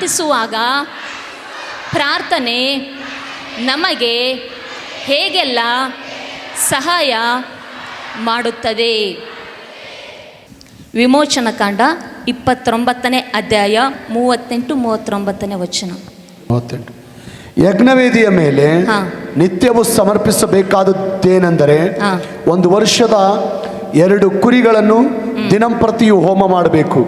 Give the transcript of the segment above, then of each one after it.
ಪ್ರಾರ್ಥಿಸುವಾಗ ಪ್ರಾರ್ಥನೆ ನಮಗೆ ಹೇಗೆಲ್ಲ ಸಹಾಯ ಮಾಡುತ್ತದೆ. ವಿಮೋಚನಕಾಂಡ 29ನೇ ಅಧ್ಯಾಯ 38-39 ವಚನ. 38. ಯಜ್ಞವೇದಿಯ ಮೇಲೆ ನಿತ್ಯವೂ ಸಮರ್ಪಿಸಬೇಕಾದದ್ದೇನೆಂದರೆ 1 ವರ್ಷದ 2 ಕುರಿಗಳನ್ನು ದಿನಂಪ್ರತಿಯೂ ಹೋಮ ಮಾಡಬೇಕು.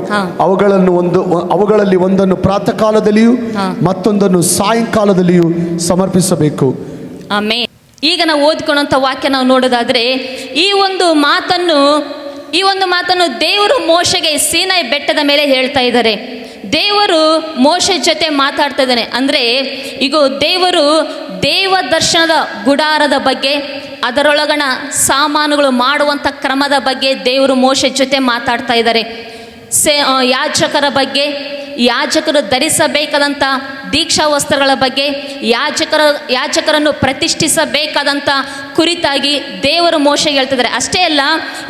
ಅವುಗಳಲ್ಲಿ ಒಂದನ್ನು ಪ್ರಾತಃ ಕಾಲದಲ್ಲಿಯೂ ಮತ್ತೊಂದನ್ನು ಸಾಯಂಕಾಲದಲ್ಲಿಯೂ ಸಮರ್ಪಿಸಬೇಕು. ಆಮೇಲೆ ಈಗ ನಾವು ಓದ್ಕೊಳ್ಳುವಂಥ ವಾಕ್ಯ ನಾವು ನೋಡೋದಾದ್ರೆ ಈ ಒಂದು ಮಾತನ್ನು ದೇವರು ಮೋಶೆಗೆ ಸೀನಾಯಿ ಬೆಟ್ಟದ ಮೇಲೆ ಹೇಳ್ತಾ ಇದ್ದಾರೆ. ದೇವರು ಮೋಶೆ ಜೊತೆ ಮಾತಾಡ್ತಾ ಇದ್ದಾನೆ. ಅಂದರೆ ಈಗ ದೇವರು ದೇವ ದರ್ಶನದ ಗುಡಾರದ ಬಗ್ಗೆ, ಅದರೊಳಗಣ ಸಾಮಾನುಗಳು ಮಾಡುವಂಥ ಕ್ರಮದ ಬಗ್ಗೆ ದೇವರು ಮೋಶೆ ಜೊತೆ ಮಾತಾಡ್ತಾ ಇದ್ದಾರೆ. ಯಾಜಕರ ಬಗ್ಗೆ, ಯಾಜಕರು ಧರಿಸಬೇಕಾದಂಥ ದೀಕ್ಷಾ ವಸ್ತ್ರಗಳ ಬಗ್ಗೆ, ಯಾಜಕರನ್ನು ಪ್ರತಿಷ್ಠಿಸಬೇಕಾದಂಥ ಕುರಿತಾಗಿ ದೇವರು ಮೋಶೆಗೆ ಹೇಳ್ತಿದ್ದಾರೆ. ಅಷ್ಟೇ ಅಲ್ಲ,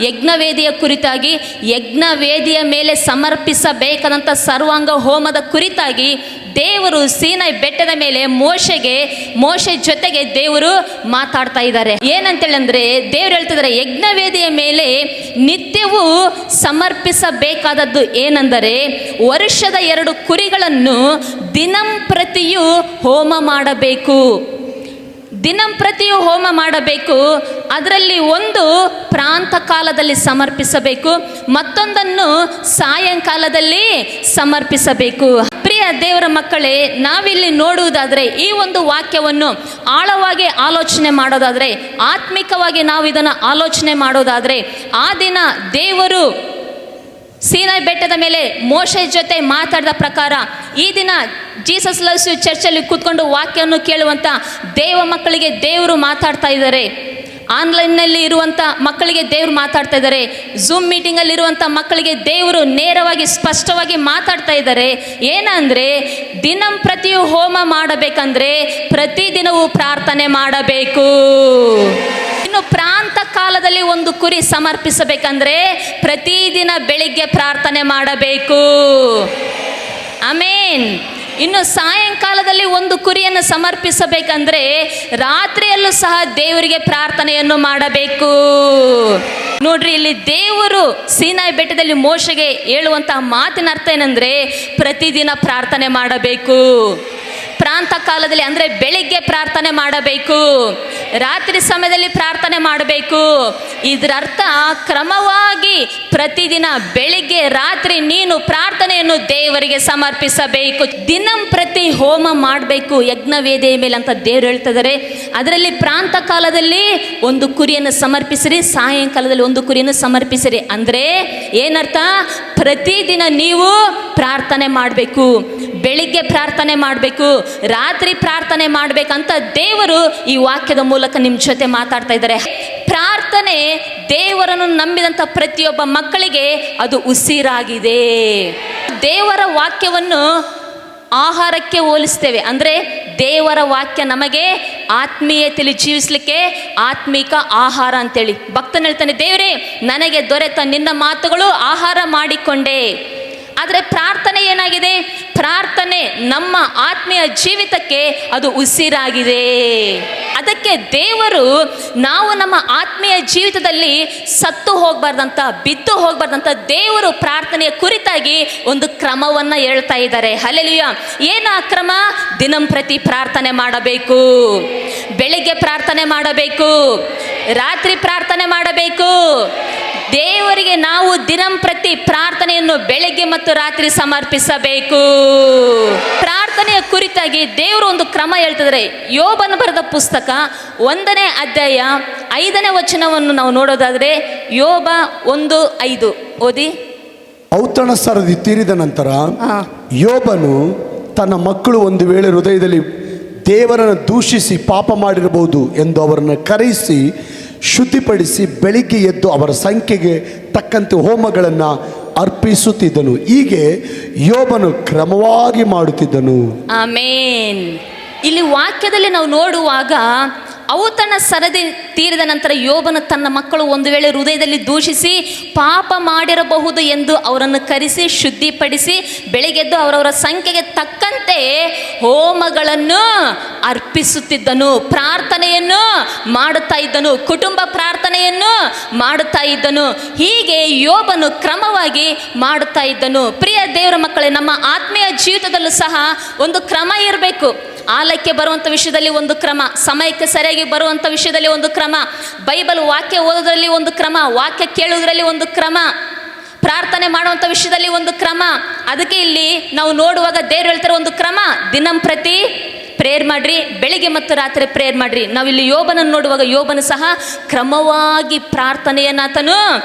ಯಜ್ಞವೇದಿಯ ಕುರಿತಾಗಿ, ಯಜ್ಞವೇದಿಯ ಮೇಲೆ ಸಮರ್ಪಿಸಬೇಕಾದಂಥ ಸರ್ವಾಂಗ ಹೋಮದ ಕುರಿತಾಗಿ ದೇವರು ಸೀನಾಯಿ ಬೆಟ್ಟದ ಮೇಲೆ ಮೋಶೆ ಜೊತೆಗೆ ದೇವರು ಮಾತಾಡ್ತಾ ಇದ್ದಾರೆ. ಏನಂತೇಳಿ ಅಂದರೆ ದೇವರು ಹೇಳ್ತಿದ್ದಾರೆ, ಯಜ್ಞವೇದಿಯ ಮೇಲೆ ನಿತ್ಯವೂ ಸಮರ್ಪಿಸಬೇಕಾದದ್ದು ಏನೆಂದರೆ ವರ್ಷದ 2 ಕುರಿಗಳನ್ನು ದಿನಂಪ್ರತಿಯೂ ಹೋಮ ಮಾಡಬೇಕು. ದಿನಂಪ್ರತಿಯೂ ಹೋಮ ಮಾಡಬೇಕು. ಅದರಲ್ಲಿ ಒಂದು ಪ್ರಾಂತ ಕಾಲದಲ್ಲಿ ಸಮರ್ಪಿಸಬೇಕು, ಮತ್ತೊಂದನ್ನು ಸಾಯಂಕಾಲದಲ್ಲಿ ಸಮರ್ಪಿಸಬೇಕು. ಪ್ರಿಯ ದೇವರ ಮಕ್ಕಳೇ, ನಾವಿಲ್ಲಿ ನೋಡುವುದಾದರೆ ಈ ಒಂದು ವಾಕ್ಯವನ್ನು ಆಳವಾಗಿ ಆಲೋಚನೆ ಮಾಡೋದಾದರೆ, ಆತ್ಮಿಕವಾಗಿ ನಾವು ಇದನ್ನು ಆಲೋಚನೆ ಮಾಡೋದಾದರೆ, ಆ ದಿನ ದೇವರು ಸೀನಾಯಿ ಬೆಟ್ಟದ ಮೇಲೆ ಮೋಶೆ ಜೊತೆ ಮಾತಾಡಿದ ಪ್ರಕಾರ ಈ ದಿನ ಜೀಸಸ್ ಲವ್ಸ್ ಯು ಚರ್ಚಲ್ಲಿ ಕೂತ್ಕೊಂಡು ವಾಕ್ಯವನ್ನು ಕೇಳುವಂಥ ದೇವ ಮಕ್ಕಳಿಗೆ ದೇವರು ಮಾತಾಡ್ತಾ ಇದ್ದಾರೆ. ಆನ್ಲೈನ್ನಲ್ಲಿ ಇರುವಂಥ ಮಕ್ಕಳಿಗೆ ದೇವರು ಮಾತಾಡ್ತಾ ಇದ್ದಾರೆ. ಝೂಮ್ ಮೀಟಿಂಗಲ್ಲಿ ಇರುವಂಥ ಮಕ್ಕಳಿಗೆ ದೇವರು ನೇರವಾಗಿ ಸ್ಪಷ್ಟವಾಗಿ ಮಾತಾಡ್ತಾ ಇದ್ದಾರೆ. ಏನಂದರೆ ದಿನಂಪ್ರತಿಯೂ ಹೋಮ ಮಾಡಬೇಕಂದ್ರೆ ಪ್ರತಿದಿನವೂ ಪ್ರಾರ್ಥನೆ ಮಾಡಬೇಕು. ಇನ್ನು ಪ್ರಾಂತ ಕಾಲದಲ್ಲಿ 1 ಕುರಿ ಸಮರ್ಪಿಸಬೇಕಂದ್ರೆ ಪ್ರತಿದಿನ ಬೆಳಿಗ್ಗೆ ಪ್ರಾರ್ಥನೆ ಮಾಡಬೇಕು. ಆಮೇನ್. ಇನ್ನು ಸಾಯಂಕಾಲದಲ್ಲಿ 1 ಕುರಿಯನ್ನು ಸಮರ್ಪಿಸಬೇಕಂದ್ರೆ ರಾತ್ರಿಯಲ್ಲೂ ಸಹ ದೇವರಿಗೆ ಪ್ರಾರ್ಥನೆಯನ್ನು ಮಾಡಬೇಕು. ನೋಡ್ರಿ, ಇಲ್ಲಿ ದೇವರು ಸೀನಾಯಿ ಬೆಟ್ಟದಲ್ಲಿ ಮೋಶೆಗೆ ಹೇಳುವಂತಹ ಮಾತಿನ ಅರ್ಥ ಏನಂದ್ರೆ ಪ್ರತಿದಿನ ಪ್ರಾರ್ಥನೆ ಮಾಡಬೇಕು. ಪ್ರಾಂತ ಕಾಲದಲ್ಲಿ ಅಂದರೆ ಬೆಳಿಗ್ಗೆ ಪ್ರಾರ್ಥನೆ ಮಾಡಬೇಕು, ರಾತ್ರಿ ಸಮಯದಲ್ಲಿ ಪ್ರಾರ್ಥನೆ ಮಾಡಬೇಕು. ಇದರ ಅರ್ಥ ಕ್ರಮವಾಗಿ ಪ್ರತಿದಿನ ಬೆಳಿಗ್ಗೆ ರಾತ್ರಿ ನೀನು ಪ್ರಾರ್ಥನೆಯನ್ನು ದೇವರಿಗೆ ಸಮರ್ಪಿಸಬೇಕು. ದಿನಂಪ್ರತಿ ಹೋಮ ಮಾಡಬೇಕು ಯಜ್ಞವೇದಿಯ ಮೇಲೆ ಅಂತ ದೇವರು ಹೇಳ್ತಿದ್ದಾರೆ. ಅದರಲ್ಲಿ ಪ್ರಾಂತ ಕಾಲದಲ್ಲಿ 1 ಕುರಿಯನ್ನು ಸಮರ್ಪಿಸಿರಿ, ಸಾಯಂಕಾಲದಲ್ಲಿ 1 ಕುರಿಯನ್ನು ಸಮರ್ಪಿಸಿರಿ. ಅಂದರೆ ಏನರ್ಥ? ಪ್ರತಿದಿನ ನೀವು ಪ್ರಾರ್ಥನೆ ಮಾಡಬೇಕು. ಬೆಳಿಗ್ಗೆ ಪ್ರಾರ್ಥನೆ ಮಾಡಬೇಕು, ರಾತ್ರಿ ಪ್ರಾರ್ಥನೆ ಮಾಡಬೇಕಂತ ದೇವರು ಈ ವಾಕ್ಯದ ಮೂಲಕ ನಿಮ್ಮ ಜೊತೆ ಮಾತಾಡ್ತಾ ಇದ್ದಾರೆ. ಪ್ರಾರ್ಥನೆ ದೇವರನ್ನು ನಂಬಿದಂಥ ಪ್ರತಿಯೊಬ್ಬ ಮಕ್ಕಳಿಗೆ ಅದು ಉಸಿರಾಗಿದೆ. ದೇವರ ವಾಕ್ಯವನ್ನು ಆಹಾರಕ್ಕೆ ಹೋಲಿಸ್ತೇವೆ. ಅಂದರೆ ದೇವರ ವಾಕ್ಯ ನಮಗೆ ಆತ್ಮೀಯತೆಯಲ್ಲಿ ಜೀವಿಸಲಿಕ್ಕೆ ಆತ್ಮಿಕ ಆಹಾರ ಅಂತೇಳಿ. ಭಕ್ತನು ಹೇಳ್ತಾನೆ, ದೇವರೇ ನನಗೆ ದೊರೆತ ನಿನ್ನ ಮಾತುಗಳು ಆಹಾರ ಮಾಡಿಕೊಂಡೆ. ಆದರೆ ಪ್ರಾರ್ಥನೆ ಏನಾಗಿದೆ? ಪ್ರಾರ್ಥನೆ ನಮ್ಮ ಆತ್ಮೀಯ ಜೀವಿತಕ್ಕೆ ಅದು ಉಸಿರಾಗಿದೆ. ಅದಕ್ಕೆ ದೇವರು ನಾವು ನಮ್ಮ ಆತ್ಮೀಯ ಜೀವಿತದಲ್ಲಿ ಸತ್ತು ಹೋಗಬಾರ್ದಂತ, ಬಿದ್ದು ಹೋಗಬಾರ್ದಂತ ದೇವರು ಪ್ರಾರ್ಥನೆಯ ಕುರಿತಾಗಿ ಒಂದು ಕ್ರಮವನ್ನು ಹೇಳ್ತಾ ಇದ್ದಾರೆ. ಹಲ್ಲೆಲೂಯಾ. ಏನು ಆ ಕ್ರಮ? ದಿನಂಪ್ರತಿ ಪ್ರಾರ್ಥನೆ ಮಾಡಬೇಕು, ಬೆಳಿಗ್ಗೆ ಪ್ರಾರ್ಥನೆ ಮಾಡಬೇಕು, ರಾತ್ರಿ ಪ್ರಾರ್ಥನೆ ಮಾಡಬೇಕು. ದೇವರಿಗೆ ನಾವು ದಿನಂಪ್ರತಿ ಪ್ರಾರ್ಥನೆಯನ್ನು ಬೆಳಗ್ಗೆ ಮತ್ತು ರಾತ್ರಿ ಸಮರ್ಪಿಸಬೇಕು. ಪ್ರಾರ್ಥನೆಯ ಕುರಿತಾಗಿ ದೇವರು ಒಂದು ಕ್ರಮ ಹೇಳ್ತಿದ್ದಾರೆ. ಯೋಬನ ಬರೆದ ಪುಸ್ತಕ 1ನೇ ಅಧ್ಯಾಯ 5ನೇ ವಚನವನ್ನು ನಾವು ನೋಡೋದಾದ್ರೆ, ಯೋಬ 1:5 ಓದಿ. ಔತಣ ಸರದಿ ತೀರಿದ ನಂತರ ಯೋಬನು ತನ್ನ ಮಕ್ಕಳು ಒಂದು ವೇಳೆ ಹೃದಯದಲ್ಲಿ ದೇವರನ್ನು ದೂಷಿಸಿ ಪಾಪ ಮಾಡಿರಬಹುದು ಎಂದು ಅವರನ್ನು ಕರೆಯಿಸಿ ಶುದ್ಧಿಪಡಿಸಿ ಬೆಳಿಗ್ಗೆ ಎದ್ದು ಅವರ ಸಂಖ್ಯೆಗೆ ತಕ್ಕಂತೆ ಹೋಮಗಳನ್ನು ಅರ್ಪಿಸುತ್ತಿದ್ದನು. ಹೀಗೆ ಯೋಬನು ಕ್ರಮವಾಗಿ ಮಾಡುತ್ತಿದ್ದನು. ಆಮೇನ್. ಇಲ್ಲಿ ವಾಕ್ಯದಲ್ಲಿ ನಾವು ನೋಡುವಾಗ ಔತಣ ಸರದಿ ತೀರಿದ ನಂತರ ಯೋಬನು ತನ್ನ ಮಕ್ಕಳು ಒಂದು ವೇಳೆ ಹೃದಯದಲ್ಲಿ ದೂಷಿಸಿ ಪಾಪ ಮಾಡಿರಬಹುದು ಎಂದು ಅವರನ್ನು ಕರೆಸಿ ಶುದ್ಧಿಪಡಿಸಿ ಬೆಳಿಗ್ಗೆದ್ದು ಅವರವರ ಸಂಖ್ಯೆಗೆ ತಕ್ಕಂತೆ ಹೋಮಗಳನ್ನು ಅರ್ಪಿಸುತ್ತಿದ್ದನು, ಪ್ರಾರ್ಥನೆಯನ್ನು ಮಾಡುತ್ತಾ ಇದ್ದನು, ಕುಟುಂಬ ಪ್ರಾರ್ಥನೆಯನ್ನು ಮಾಡುತ್ತಾ ಇದ್ದನು. ಹೀಗೆ ಯೋಬನು ಕ್ರಮವಾಗಿ ಮಾಡುತ್ತಾ ಇದ್ದನು. ಪ್ರಿಯ ದೇವರ ಮಕ್ಕಳೇ, ನಮ್ಮ ಆತ್ಮೀಯ ಜೀವಿತದಲ್ಲೂ ಸಹ ಒಂದು ಕ್ರಮ ಇರಬೇಕು. ಆಲಕ್ಕೆ ಬರುವಂಥ ವಿಷಯದಲ್ಲಿ ಒಂದು ಕ್ರಮ, ಸಮಯಕ್ಕೆ ಸರಿಯಾಗಿ ಬರುವಂಥ ವಿಷಯದಲ್ಲಿ ಒಂದು ಕ್ರಮ, ಬೈಬಲ್ ವಾಕ್ಯ ಓದೋದ್ರಲ್ಲಿ ಒಂದು ಕ್ರಮ, ವಾಕ್ಯ ಕೇಳುವುದರಲ್ಲಿ ಒಂದು ಕ್ರಮ, ಪ್ರಾರ್ಥನೆ ಮಾಡುವಂಥ ವಿಷಯದಲ್ಲಿ ಒಂದು ಕ್ರಮ. ಅದಕ್ಕೆ ಇಲ್ಲಿ ನಾವು ನೋಡುವಾಗ ದೇವರು ಹೇಳ್ತಾರೆ ಒಂದು ಕ್ರಮ, ದಿನಂಪ್ರತಿ ಪ್ರೇಯರ್ ಮಾಡ್ರಿ, ಬೆಳಿಗ್ಗೆ ಮತ್ತು ರಾತ್ರಿ ಪ್ರೇಯರ್ ಮಾಡ್ರಿ. ನಾವಿಲ್ಲಿ ಯೋಬನನ್ನು ನೋಡುವಾಗ ಯೋಬನು ಸಹ ಕ್ರಮವಾಗಿ ಪ್ರಾರ್ಥನೆಯನ್ನು ಆತನು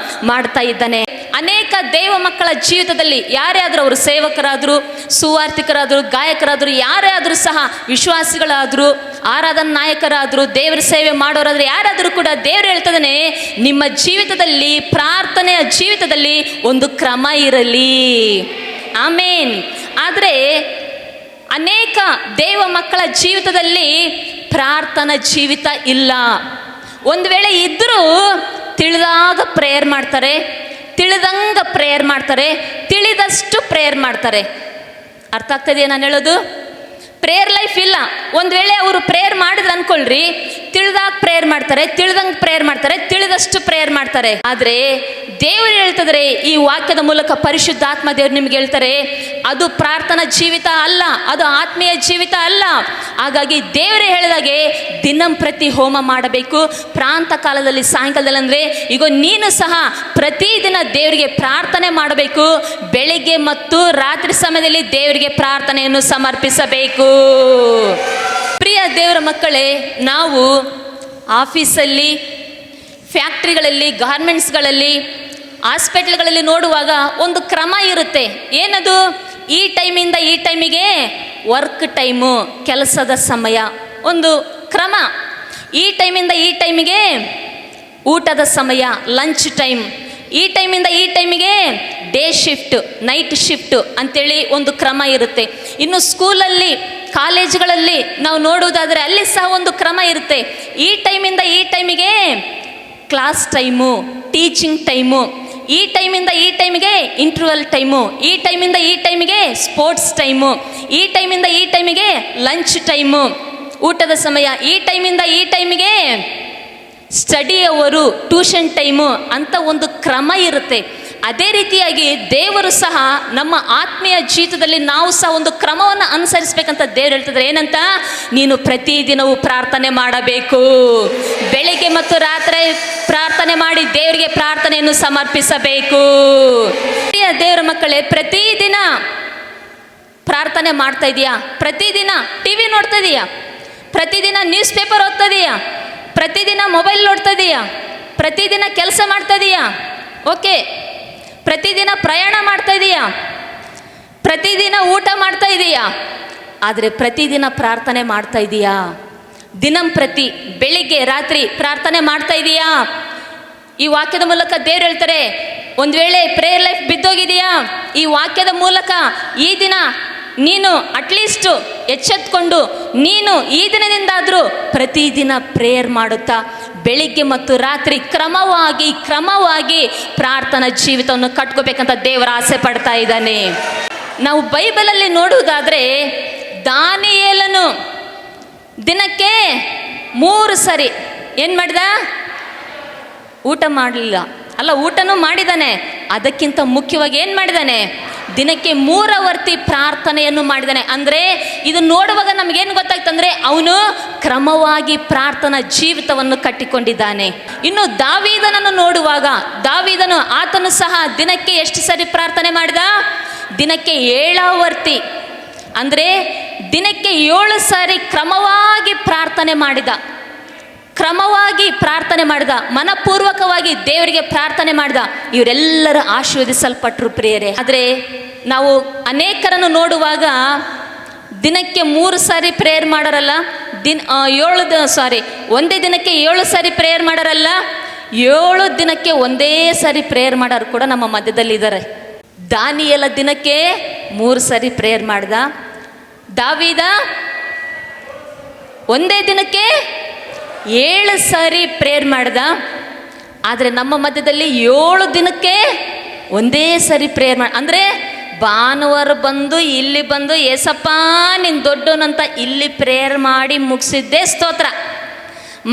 ಮಾಡ್ತಾ ಇದ್ದಾನೆ. ಅನೇಕ ದೇವ ಮಕ್ಕಳ ಜೀವಿತದಲ್ಲಿ ಯಾರೇ ಆದರೂ, ಅವರು ಸೇವಕರಾದರು, ಸುವಾರ್ಥಿಕರಾದರು, ಗಾಯಕರಾದರು, ಯಾರೇ ಆದರೂ ಸಹ, ವಿಶ್ವಾಸಿಗಳಾದರು, ಆರಾಧನಾ ನಾಯಕರಾದರು, ದೇವರ ಸೇವೆ ಮಾಡೋರಾದ್ರೆ ಯಾರಾದರೂ ಕೂಡ ದೇವರು ಹೇಳ್ತದಾನೆ, ನಿಮ್ಮ ಜೀವಿತದಲ್ಲಿ, ಪ್ರಾರ್ಥನೆಯ ಜೀವಿತದಲ್ಲಿ ಒಂದು ಕ್ರಮ ಇರಲಿ. ಆಮೇನ್. ಆದರೆ ಅನೇಕ ದೇವ ಮಕ್ಕಳ ಜೀವಿತದಲ್ಲಿ ಪ್ರಾರ್ಥನಾ ಜೀವಿತ ಇಲ್ಲ. ಒಂದು ವೇಳೆ ಇದ್ದರೂ ತಿಳಿದಾಗ ಪ್ರೇಯರ್ ಮಾಡ್ತಾರೆ, ತಿಳಿದಂಗ ಪ್ರೇಯರ್ ಮಾಡ್ತಾರೆ, ತಿಳಿದಷ್ಟು ಪ್ರೇಯರ್ ಮಾಡ್ತಾರೆ. ಅರ್ಥ ಆಗ್ತದೆಯಾ ನಾನು ಹೇಳೋದು? ಪ್ರೇಯರ್ ಲೈಫ್ ಇಲ್ಲ. ಒಂದು ವೇಳೆ ಅವರು ಪ್ರೇಯರ್ ಮಾಡಿದ್ರೆ ಅನ್ಕೊಳ್ರಿ, ತಿಳಿದಾಗ ಪ್ರೇಯರ್ ಮಾಡ್ತಾರೆ, ತಿಳಿದಂಗೆ ಪ್ರೇಯರ್ ಮಾಡ್ತಾರೆ, ತಿಳಿದಷ್ಟು ಪ್ರೇಯರ್ ಮಾಡ್ತಾರೆ. ಆದರೆ ದೇವರು ಹೇಳ್ತಿದ್ರೆ ಈ ವಾಕ್ಯದ ಮೂಲಕ, ಪರಿಶುದ್ಧಾತ್ಮ ದೇವರು ನಿಮ್ಗೆ ಹೇಳ್ತಾರೆ, ಅದು ಪ್ರಾರ್ಥನಾ ಜೀವಿತ ಅಲ್ಲ, ಅದು ಆತ್ಮೀಯ ಜೀವಿತ ಅಲ್ಲ. ಹಾಗಾಗಿ ದೇವರೇ ಹೇಳಿದಾಗೆ ದಿನಂಪ್ರತಿ ಹೋಮ ಮಾಡಬೇಕು. ಪ್ರಾಂತ ಕಾಲದಲ್ಲಿ, ಸಾಯಂಕಾಲದಲ್ಲಿ ಅಂದರೆ ಈಗ ನೀನು ಸಹ ಪ್ರತಿದಿನ ದೇವರಿಗೆ ಪ್ರಾರ್ಥನೆ ಮಾಡಬೇಕು. ಬೆಳಿಗ್ಗೆ ಮತ್ತು ರಾತ್ರಿ ಸಮಯದಲ್ಲಿ ದೇವರಿಗೆ ಪ್ರಾರ್ಥನೆಯನ್ನು ಸಮರ್ಪಿಸಬೇಕು. ಪ್ರಿಯ ದೇವರ ಮಕ್ಕಳೇ, ನಾವು ಆಫೀಸಲ್ಲಿ, ಫ್ಯಾಕ್ಟ್ರಿಗಳಲ್ಲಿ, ಗಾರ್ಮೆಂಟ್ಸ್ಗಳಲ್ಲಿ, ಹಾಸ್ಪಿಟ್ಲ್ಗಳಲ್ಲಿ ನೋಡುವಾಗ ಒಂದು ಕ್ರಮ ಇರುತ್ತೆ. ಏನದು? ಈ ಟೈಮಿಂದ ಈ ಟೈಮಿಗೆ ವರ್ಕ್ ಟೈಮು, ಕೆಲಸದ ಸಮಯ, ಒಂದು ಕ್ರಮ. ಈ ಟೈಮಿಂದ ಈ ಟೈಮಿಗೆ ಊಟದ ಸಮಯ, ಲಂಚ್ ಟೈಮ್. ಈ ಟೈಮಿಂದ ಈ ಟೈಮಿಗೆ ಡೇ ಶಿಫ್ಟ್, ನೈಟ್ ಶಿಫ್ಟ್ ಅಂತೇಳಿ ಒಂದು ಕ್ರಮ ಇರುತ್ತೆ. ಇನ್ನು ಸ್ಕೂಲಲ್ಲಿ, ಕಾಲೇಜುಗಳಲ್ಲಿ ನಾವು ನೋಡುವುದಾದರೆ ಅಲ್ಲಿ ಸಹ ಒಂದು ಕ್ರಮ ಇರುತ್ತೆ. ಈ ಟೈಮಿಂದ ಈ ಟೈಮಿಗೆ ಕ್ಲಾಸ್ ಟೈಮು, ಟೀಚಿಂಗ್ ಟೈಮು, ಈ ಟೈಮಿಂದ ಈ ಟೈಮಿಗೆ ಇಂಟರ್ವಲ್ ಟೈಮು, ಈ ಟೈಮಿಂದ ಈ ಟೈಮಿಗೆ ಸ್ಪೋರ್ಟ್ಸ್ ಟೈಮು, ಈ ಟೈಮಿಂದ ಈ ಟೈಮಿಗೆ ಲಂಚ್ ಟೈಮು, ಊಟದ ಸಮಯ, ಈ ಟೈಮಿಂದ ಈ ಟೈಮಿಗೆ ಸ್ಟಡಿ ಅವರು, ಟ್ಯೂಷನ್ ಟೈಮು ಅಂತ ಒಂದು ಕ್ರಮ ಇರುತ್ತೆ. ಅದೇ ರೀತಿಯಾಗಿ ದೇವರು ಸಹ ನಮ್ಮ ಆತ್ಮೀಯ ಜೀವಿತದಲ್ಲಿ ನಾವು ಸಹ ಒಂದು ಕ್ರಮವನ್ನು ಅನುಸರಿಸಬೇಕಂತ ದೇವರು ಹೇಳ್ತಿದ್ರೆ. ಏನಂತ? ನೀನು ಪ್ರತಿದಿನವೂ ಪ್ರಾರ್ಥನೆ ಮಾಡಬೇಕು. ಬೆಳಿಗ್ಗೆ ಮತ್ತು ರಾತ್ರಿ ಪ್ರಾರ್ಥನೆ ಮಾಡಿ ದೇವರಿಗೆ ಪ್ರಾರ್ಥನೆಯನ್ನು ಸಮರ್ಪಿಸಬೇಕು. ದೇವರ ಮಕ್ಕಳೇ, ಪ್ರತಿದಿನ ಪ್ರಾರ್ಥನೆ ಮಾಡ್ತಾ ಇದೆಯಾ? ಪ್ರತಿದಿನ ಟಿವಿ ನೋಡ್ತಾ ಇದೆಯಾ? ಪ್ರತಿದಿನ ನ್ಯೂಸ್ ಪೇಪರ್ ಓದ್ತಾ ಇದೆಯಾ? ಪ್ರತಿದಿನ ಮೊಬೈಲ್ ನೋಡ್ತಾ ಇದೆಯಾ? ಪ್ರತಿದಿನ ಕೆಲಸ ಮಾಡ್ತಾ ಇದೆಯಾ? ಓಕೆ. ಪ್ರತಿದಿನ ಪ್ರಯಾಣ ಮಾಡ್ತಾ ಇದೆಯಾ? ಪ್ರತಿದಿನ ಊಟ ಮಾಡ್ತಾ ಇದೆಯಾ? ಆದರೆ ಪ್ರತಿದಿನ ಪ್ರಾರ್ಥನೆ ಮಾಡ್ತಾ ಇದೆಯಾ? ದಿನಂಪ್ರತಿ ಬೆಳಿಗ್ಗೆ ರಾತ್ರಿ ಪ್ರಾರ್ಥನೆ ಮಾಡ್ತಾ ಇದೆಯಾ? ಈ ವಾಕ್ಯದ ಮೂಲಕ ದೇವರು ಹೇಳ್ತಾರೆ, ಒಂದು ವೇಳೆ ಪ್ರೇಯರ್ ಲೈಫ್ ಬಿದ್ದೋಗಿದೆಯಾ? ಈ ವಾಕ್ಯದ ಮೂಲಕ ಈ ದಿನ ನೀನು ಅಟ್ಲೀಸ್ಟು ಎಚ್ಚೆತ್ಕೊಂಡು ನೀನು ಈ ದಿನದಿಂದಾದರೂ ಪ್ರತಿದಿನ ಪ್ರೇಯರ್ ಮಾಡುತ್ತಾ ಬೆಳಿಗ್ಗೆ ಮತ್ತು ರಾತ್ರಿ ಕ್ರಮವಾಗಿ ಪ್ರಾರ್ಥನಾ ಜೀವಿತವನ್ನು ಕಟ್ಕೋಬೇಕಂತ ದೇವರ ಆಸೆ ಪಡ್ತಾ ಇದ್ದಾನೆ. ನಾವು ಬೈಬಲಲ್ಲಿ ನೋಡುವುದಾದರೆ ದಾನಿಯೇಲನು ದಿನಕ್ಕೆ 3 ಸರಿ ಏನು ಮಾಡಿದ? ಊಟ ಮಾಡಲಿಲ್ಲ. ಅಲ್ಲ, ಊಟನೂ ಮಾಡಿದ್ದಾನೆ. ಅದಕ್ಕಿಂತ ಮುಖ್ಯವಾಗಿ ಏನು ಮಾಡಿದ್ದಾನೆ? ದಿನಕ್ಕೆ 3 ವರ್ತಿ ಪ್ರಾರ್ಥನೆಯನ್ನು ಮಾಡಿದ್ದಾನೆ. ಅಂದರೆ ಇದು ನೋಡುವಾಗ ನಮಗೇನು ಗೊತ್ತಾಗ್ತಂದ್ರೆ ಅವನು ಕ್ರಮವಾಗಿ ಪ್ರಾರ್ಥನಾ ಜೀವಿತವನ್ನು ಕಟ್ಟಿಕೊಂಡಿದ್ದಾನೆ. ಇನ್ನು ದಾವೀದನನ್ನು ನೋಡುವಾಗ ಆತನು ಸಹ ದಿನಕ್ಕೆ ಎಷ್ಟು ಸರಿ ಪ್ರಾರ್ಥನೆ ಮಾಡಿದ? ದಿನಕ್ಕೆ 7 ವರ್ತಿ, ಅಂದರೆ ದಿನಕ್ಕೆ 7 ಸಾರಿ ಕ್ರಮವಾಗಿ ಪ್ರಾರ್ಥನೆ ಮಾಡಿದ. ಮನಪೂರ್ವಕವಾಗಿ ದೇವರಿಗೆ ಪ್ರಾರ್ಥನೆ ಮಾಡಿದ. ಇವರೆಲ್ಲರೂ ಆಶೀರ್ವದಿಸಲ್ಪಟ್ಟರು ಪ್ರಿಯರೇ. ಆದರೆ ನಾವು ಅನೇಕರನ್ನು ನೋಡುವಾಗ ದಿನಕ್ಕೆ 3 ಸಾರಿ ಪ್ರೇಯರ್ ಮಾಡೋರಲ್ಲ, ಒಂದೇ ದಿನಕ್ಕೆ 7 ಸಾರಿ ಪ್ರೇಯರ್ ಮಾಡೋರಲ್ಲ, 7 ದಿನಕ್ಕೆ ಒಂದೇ ಸಾರಿ ಪ್ರೇಯರ್ ಮಾಡೋರು ಕೂಡ ನಮ್ಮ ಮಧ್ಯದಲ್ಲಿ ಇದ್ದಾರೆ. ದಾನಿಯೇಲ ದಿನಕ್ಕೆ 3 ಸಾರಿ ಪ್ರೇಯರ್ ಮಾಡ್ದ. ದಾವೀದ ಒಂದೇ ದಿನಕ್ಕೆ 7 ಸಾರಿ ಪ್ರೇಯರ್ ಮಾಡ್ದ. ಆದರೆ ನಮ್ಮ ಮಧ್ಯದಲ್ಲಿ 7 ದಿನಕ್ಕೆ ಒಂದೇ ಸರಿ ಪ್ರೇಯರ್ ಅಂದರೆ ಭಾನುವಾರ ಬಂದು ಇಲ್ಲಿ ಬಂದು ಏಸಪ್ಪ ನೀನು ದೊಡ್ಡವನಂತ ಇಲ್ಲಿ ಪ್ರೇಯರ್ ಮಾಡಿ ಮುಗಿಸಿದ್ದೇ ಸ್ತೋತ್ರ.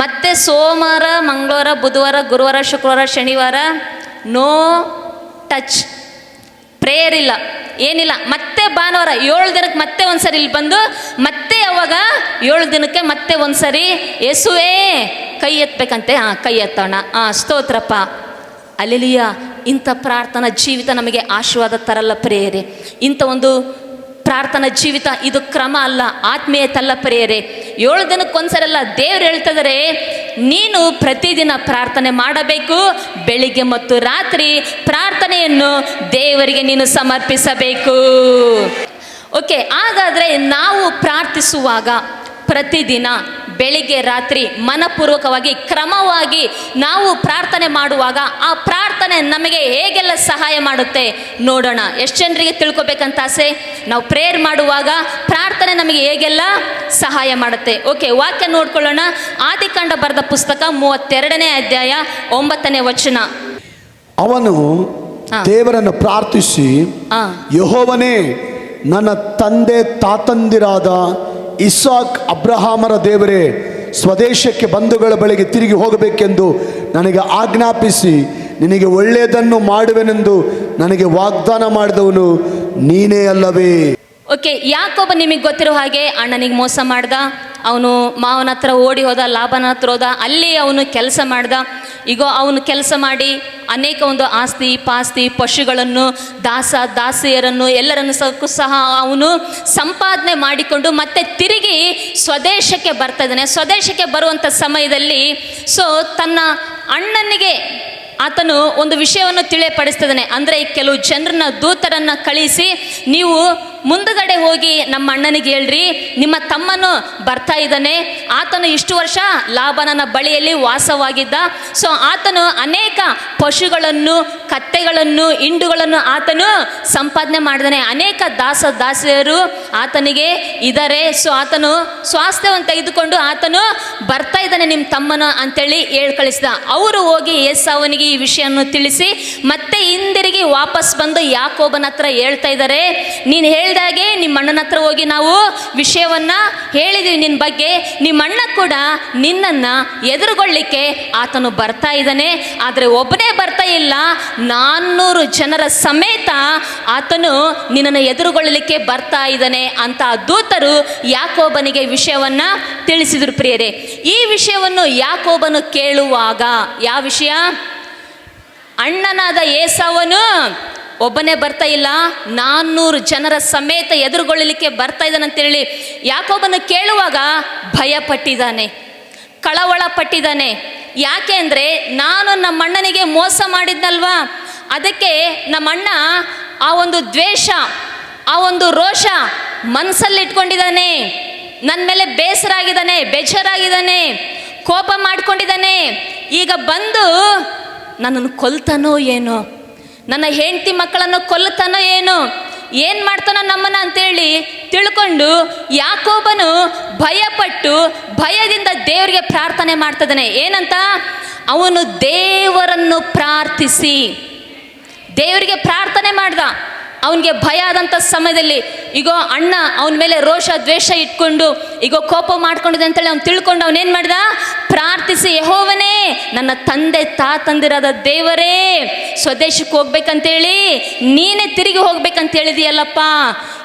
ಮತ್ತೆ ಸೋಮವಾರ, ಮಂಗಳವಾರ, ಬುಧವಾರ, ಗುರುವಾರ, ಶುಕ್ರವಾರ, ಶನಿವಾರ ನೋ ಟಚ್, ಪ್ರೇಯರ್ ಇಲ್ಲ, ಏನಿಲ್ಲ. ಮತ್ತೆ ಭಾನುವಾರ 7 ದಿನಕ್ಕೆ ಮತ್ತೆ ಒಂದ್ಸರಿ ಇಲ್ಲಿ ಬಂದು ಮತ್ತೆ ಯಾವಾಗ 7 ದಿನಕ್ಕೆ ಮತ್ತೆ ಒಂದ್ಸರಿ ಯೇಸುವೇ ಕೈ ಎತ್ತಬೇಕಂತೆ. ಕೈ ಎತ್ತೋಣ, ಸ್ತೋತ್ರಪ್ಪ, ಅಲ್ಲೆಲಿಯ. ಇಂಥ ಪ್ರಾರ್ಥನಾ ಜೀವಿತ ನಮಗೆ ಆಶೀರ್ವಾದ ತರಲ್ಲ ಪ್ರಿಯರೇ. ಇಂಥ ಒಂದು ಪ್ರಾರ್ಥನಾ ಜೀವಿತ ಇದು ಕ್ರಮ ಅಲ್ಲ, ಆತ್ಮೀಯತೆ ಅಲ್ಲ ಪ್ರಿಯರೇ. 7 ದಿನಕ್ಕೊಂದ್ಸರಲ್ಲ. ದೇವ್ರು ಹೇಳ್ತಿದ್ದಾರೆ ನೀನು ಪ್ರತಿದಿನ ಪ್ರಾರ್ಥನೆ ಮಾಡಬೇಕು. ಬೆಳಿಗ್ಗೆ ಮತ್ತು ರಾತ್ರಿ ಪ್ರಾರ್ಥನೆಯನ್ನು ದೇವರಿಗೆ ನೀನು ಸಮರ್ಪಿಸಬೇಕು. ಓಕೆ, ಹಾಗಾದರೆ ನಾವು ಪ್ರಾರ್ಥಿಸುವಾಗ ಪ್ರತಿದಿನ ಬೆಳಿಗ್ಗೆ ರಾತ್ರಿ ಮನಪೂರ್ವಕವಾಗಿ ಕ್ರಮವಾಗಿ ನಾವು ಪ್ರಾರ್ಥನೆ ಮಾಡುವಾಗ ಆ ಪ್ರಾರ್ಥನೆ ನಮಗೆ ಹೇಗೆಲ್ಲ ಸಹಾಯ ಮಾಡುತ್ತೆ ನೋಡೋಣ. ಎಷ್ಟು ಜನರಿಗೆ ತಿಳ್ಕೊಬೇಕಂತ ಆಸೆ? ನಾವು ಪ್ರೇಯರ್ ಮಾಡುವಾಗ ಪ್ರಾರ್ಥನೆ ನಮಗೆ ಹೇಗೆಲ್ಲ ಸಹಾಯ ಮಾಡುತ್ತೆ. ಓಕೆ, ವಾಕ್ಯ ನೋಡ್ಕೊಳ್ಳೋಣ. ಆದಿಕಾಂಡ ಬರೆದ ಪುಸ್ತಕ 32ನೇ ಅಧ್ಯಾಯ 9ನೇ ವಚನ. ಅವನು ದೇವರನ್ನು ಪ್ರಾರ್ಥಿಸಿ, ಯೆಹೋವನೇ, ನನ್ನ ತಂದೆ ತಾತಂದಿರಾದ ಇಸಾಕ್ ಅಬ್ರಹಾಮರ ದೇವರೇ, ಸ್ವದೇಶಕ್ಕೆ ಬಂಧುಗಳ ಬಳಿಗೆ ತಿರುಗಿ ಹೋಗಬೇಕೆಂದು ನನಗೆ ಆಜ್ಞಾಪಿಸಿ ನಿನಗೆ ಒಳ್ಳೆಯದನ್ನು ಮಾಡುವೆನೆಂದು ನನಗೆ ವಾಗ್ದಾನ ಮಾಡಿದವನು ನೀನೇ ಅಲ್ಲವೇ? ಓಕೆ, ಯಾಕೋಬ ನಿಮಗೆ ಗೊತ್ತಿರೋ ಹಾಗೆ ಅಣ್ಣನಿಗೆ ಮೋಸ ಮಾಡ್ದ. ಅವನು ಮಾವನ ಹತ್ರ ಓಡಿ ಹೋದ, ಲಾಭನ ಹತ್ರ ಹೋದ, ಅಲ್ಲಿ ಅವನು ಕೆಲಸ ಮಾಡ್ದ. ಈಗ ಅವನು ಕೆಲಸ ಮಾಡಿ ಅನೇಕ ಒಂದು ಆಸ್ತಿ ಪಾಸ್ತಿ ಪಶುಗಳನ್ನು ದಾಸಿಯರನ್ನು ಎಲ್ಲರನ್ನು ಸಹ ಅವನು ಸಂಪಾದನೆ ಮಾಡಿಕೊಂಡು ಮತ್ತೆ ತಿರುಗಿ ಸ್ವದೇಶಕ್ಕೆ ಬರ್ತಾ ಇದ್ದಾನೆ. ಸ್ವದೇಶಕ್ಕೆ ಬರುವಂಥ ಸಮಯದಲ್ಲಿ ತನ್ನ ಅಣ್ಣನಿಗೆ ಆತನು ಒಂದು ವಿಷಯವನ್ನು ತಿಳಿಯಪಡಿಸ್ತಿದ್ದಾನೆ. ಅಂದರೆ ಕೆಲವು ಜನರನ್ನ ದೂತರನ್ನು ಕಳಿಸಿ ನೀವು ಮುಂದುಗಡೆ ಹೋಗಿ ನಮ್ಮ ಅಣ್ಣನಿಗೆ ಹೇಳ್ರಿ, ನಿಮ್ಮ ತಮ್ಮನು ಬರ್ತಾ ಇದ್ದಾನೆ, ಆತನು ಇಷ್ಟು ವರ್ಷ ಲಾಭನನ ಬಳಿಯಲ್ಲಿ ವಾಸವಾಗಿದ್ದ. ಆತನು ಅನೇಕ ಪಶುಗಳನ್ನು, ಕತ್ತೆಗಳನ್ನು, ಹಿಂಡುಗಳನ್ನು ಆತನು ಸಂಪಾದನೆ ಮಾಡಿದಾನೆ. ಅನೇಕ ದಾಸಿಯರು ಆತನಿಗೆ ಇದ್ದಾರೆ. ಆತನು ಸ್ವಾಸ್ಥ್ಯವನ್ನು ತೆಗೆದುಕೊಂಡು ಆತನು ಬರ್ತಾ ಇದ್ದಾನೆ ನಿಮ್ಮ ತಮ್ಮನ ಅಂತೇಳಿ ಕಳಿಸಿದ. ಅವರು ಹೋಗಿ ಏಸಾವನಿಗೆ ಈ ವಿಷಯವನ್ನು ತಿಳಿಸಿ ಮತ್ತೆ ಹಿಂದಿರುಗಿ ವಾಪಸ್ ಬಂದು ಯಾಕೋಬನ ಹತ್ರ ಹೇಳ್ತಾ ಇದ್ದಾರೆ, ನೀನು ಹೇಳ್ದಾಗೆ ನಿಮ್ಮ ಅಣ್ಣನ ಹತ್ರ ಹೋಗಿ ನಾವು ವಿಷಯವನ್ನ ಹೇಳಿದೀವಿ ನಿನ್ನ ಬಗ್ಗೆ. ನಿಮ್ಮ ಅಣ್ಣ ಕೂಡ ನಿನ್ನನ್ನು ಎದುರುಗೊಳ್ಳಿಕ್ಕೆ ಆತನು ಬರ್ತಾ ಇದ್ದಾನೆ. ಆದರೆ ಒಬ್ಬನೇ ಬರ್ತಾ ಇಲ್ಲ, 400 ಜನರ ಸಮೇತ ಆತನು ನಿನ್ನನ್ನು ಎದುರುಗೊಳ್ಳಲಿಕ್ಕೆ ಬರ್ತಾ ಇದ್ದಾನೆ ಅಂತ ದೂತರು ಯಾಕೋಬನಿಗೆ ವಿಷಯವನ್ನ ತಿಳಿಸಿದ್ರು. ಪ್ರಿಯರೇ, ಈ ವಿಷಯವನ್ನು ಯಾಕೋಬನು ಕೇಳುವಾಗ, ಯಾವ ವಿಷಯ? ಅಣ್ಣನಾದ ಏಸಾವನು ಒಬ್ಬನೇ ಬರ್ತಾ ಇಲ್ಲ, 400 ಜನರ ಸಮೇತ ಎದುರುಗೊಳ್ಳಲಿಕ್ಕೆ ಬರ್ತಾ ಇದ್ದಾನಂತೇಳಿ ಯಾಕೋಬನು ಕೇಳುವಾಗ ಭಯಪಟ್ಟಿದ್ದಾನೆ, ಕಳವಳ ಪಟ್ಟಿದ್ದಾನೆ. ಯಾಕೆ ಅಂದರೆ ನಾನು ನಮ್ಮ ಅಣ್ಣನಿಗೆ ಮೋಸ ಮಾಡಿದ್ನಲ್ವಾ, ಅದಕ್ಕೆ ನಮ್ಮಣ್ಣ ಆ ಒಂದು ದ್ವೇಷ, ಆ ಒಂದು ರೋಷ ಮನಸ್ಸಲ್ಲಿ ಇಟ್ಕೊಂಡಿದ್ದಾನೆ. ನನ್ನ ಮೇಲೆ ಬೇಸರ ಆಗಿದ್ದಾನೆ, ಬೇಜಾರಾಗಿದ್ದಾನೆ, ಕೋಪ ಮಾಡ್ಕೊಂಡಿದ್ದಾನೆ. ಈಗ ಬಂದು ನನ್ನನ್ನು ಕೊಲ್ತಾನೋ ಏನೋ, ನನ್ನ ಹೆಂಡತಿ ಮಕ್ಕಳನ್ನು ಕೊಲ್ಲುತ್ತಾನೋ ಏನೋ, ಏನು ಮಾಡ್ತಾನೋ ನಮ್ಮನ್ನ ಅಂತೇಳಿ ತಿಳ್ಕೊಂಡು ಯಾಕೋಬನು ಭಯಪಟ್ಟು ಭಯದಿಂದ ದೇವರಿಗೆ ಪ್ರಾರ್ಥನೆ ಮಾಡ್ತಿದ್ದಾನೆ. ಏನಂತ? ಅವನು ದೇವರನ್ನು ಪ್ರಾರ್ಥಿಸಿ ದೇವರಿಗೆ ಪ್ರಾರ್ಥನೆ ಮಾಡ್ದ. ಅವನಿಗೆ ಭಯ ಆದಂಥ ಸಮಯದಲ್ಲಿ ಈಗ ಅಣ್ಣ ಅವನ ಮೇಲೆ ರೋಷ ದ್ವೇಷ ಇಟ್ಕೊಂಡು ಈಗ ಕೋಪ ಮಾಡ್ಕೊಂಡಿದೆ ಅಂತೇಳಿ ಅವ್ನು ತಿಳ್ಕೊಂಡು ಅವನೇನು ಮಾಡ್ದ? ಪ್ರಾರ್ಥಿಸಿ, ಯೆಹೋವನೇ, ನನ್ನ ತಂದೆ ತಾತಂದಿರಾದ ದೇವರೇ, ಸ್ವದೇಶಕ್ಕೆ ಹೋಗ್ಬೇಕಂತೇಳಿ ನೀನೇ ತಿರುಗಿ ಹೋಗ್ಬೇಕಂತ ಹೇಳಿದೆಯಲ್ಲಪ್ಪ,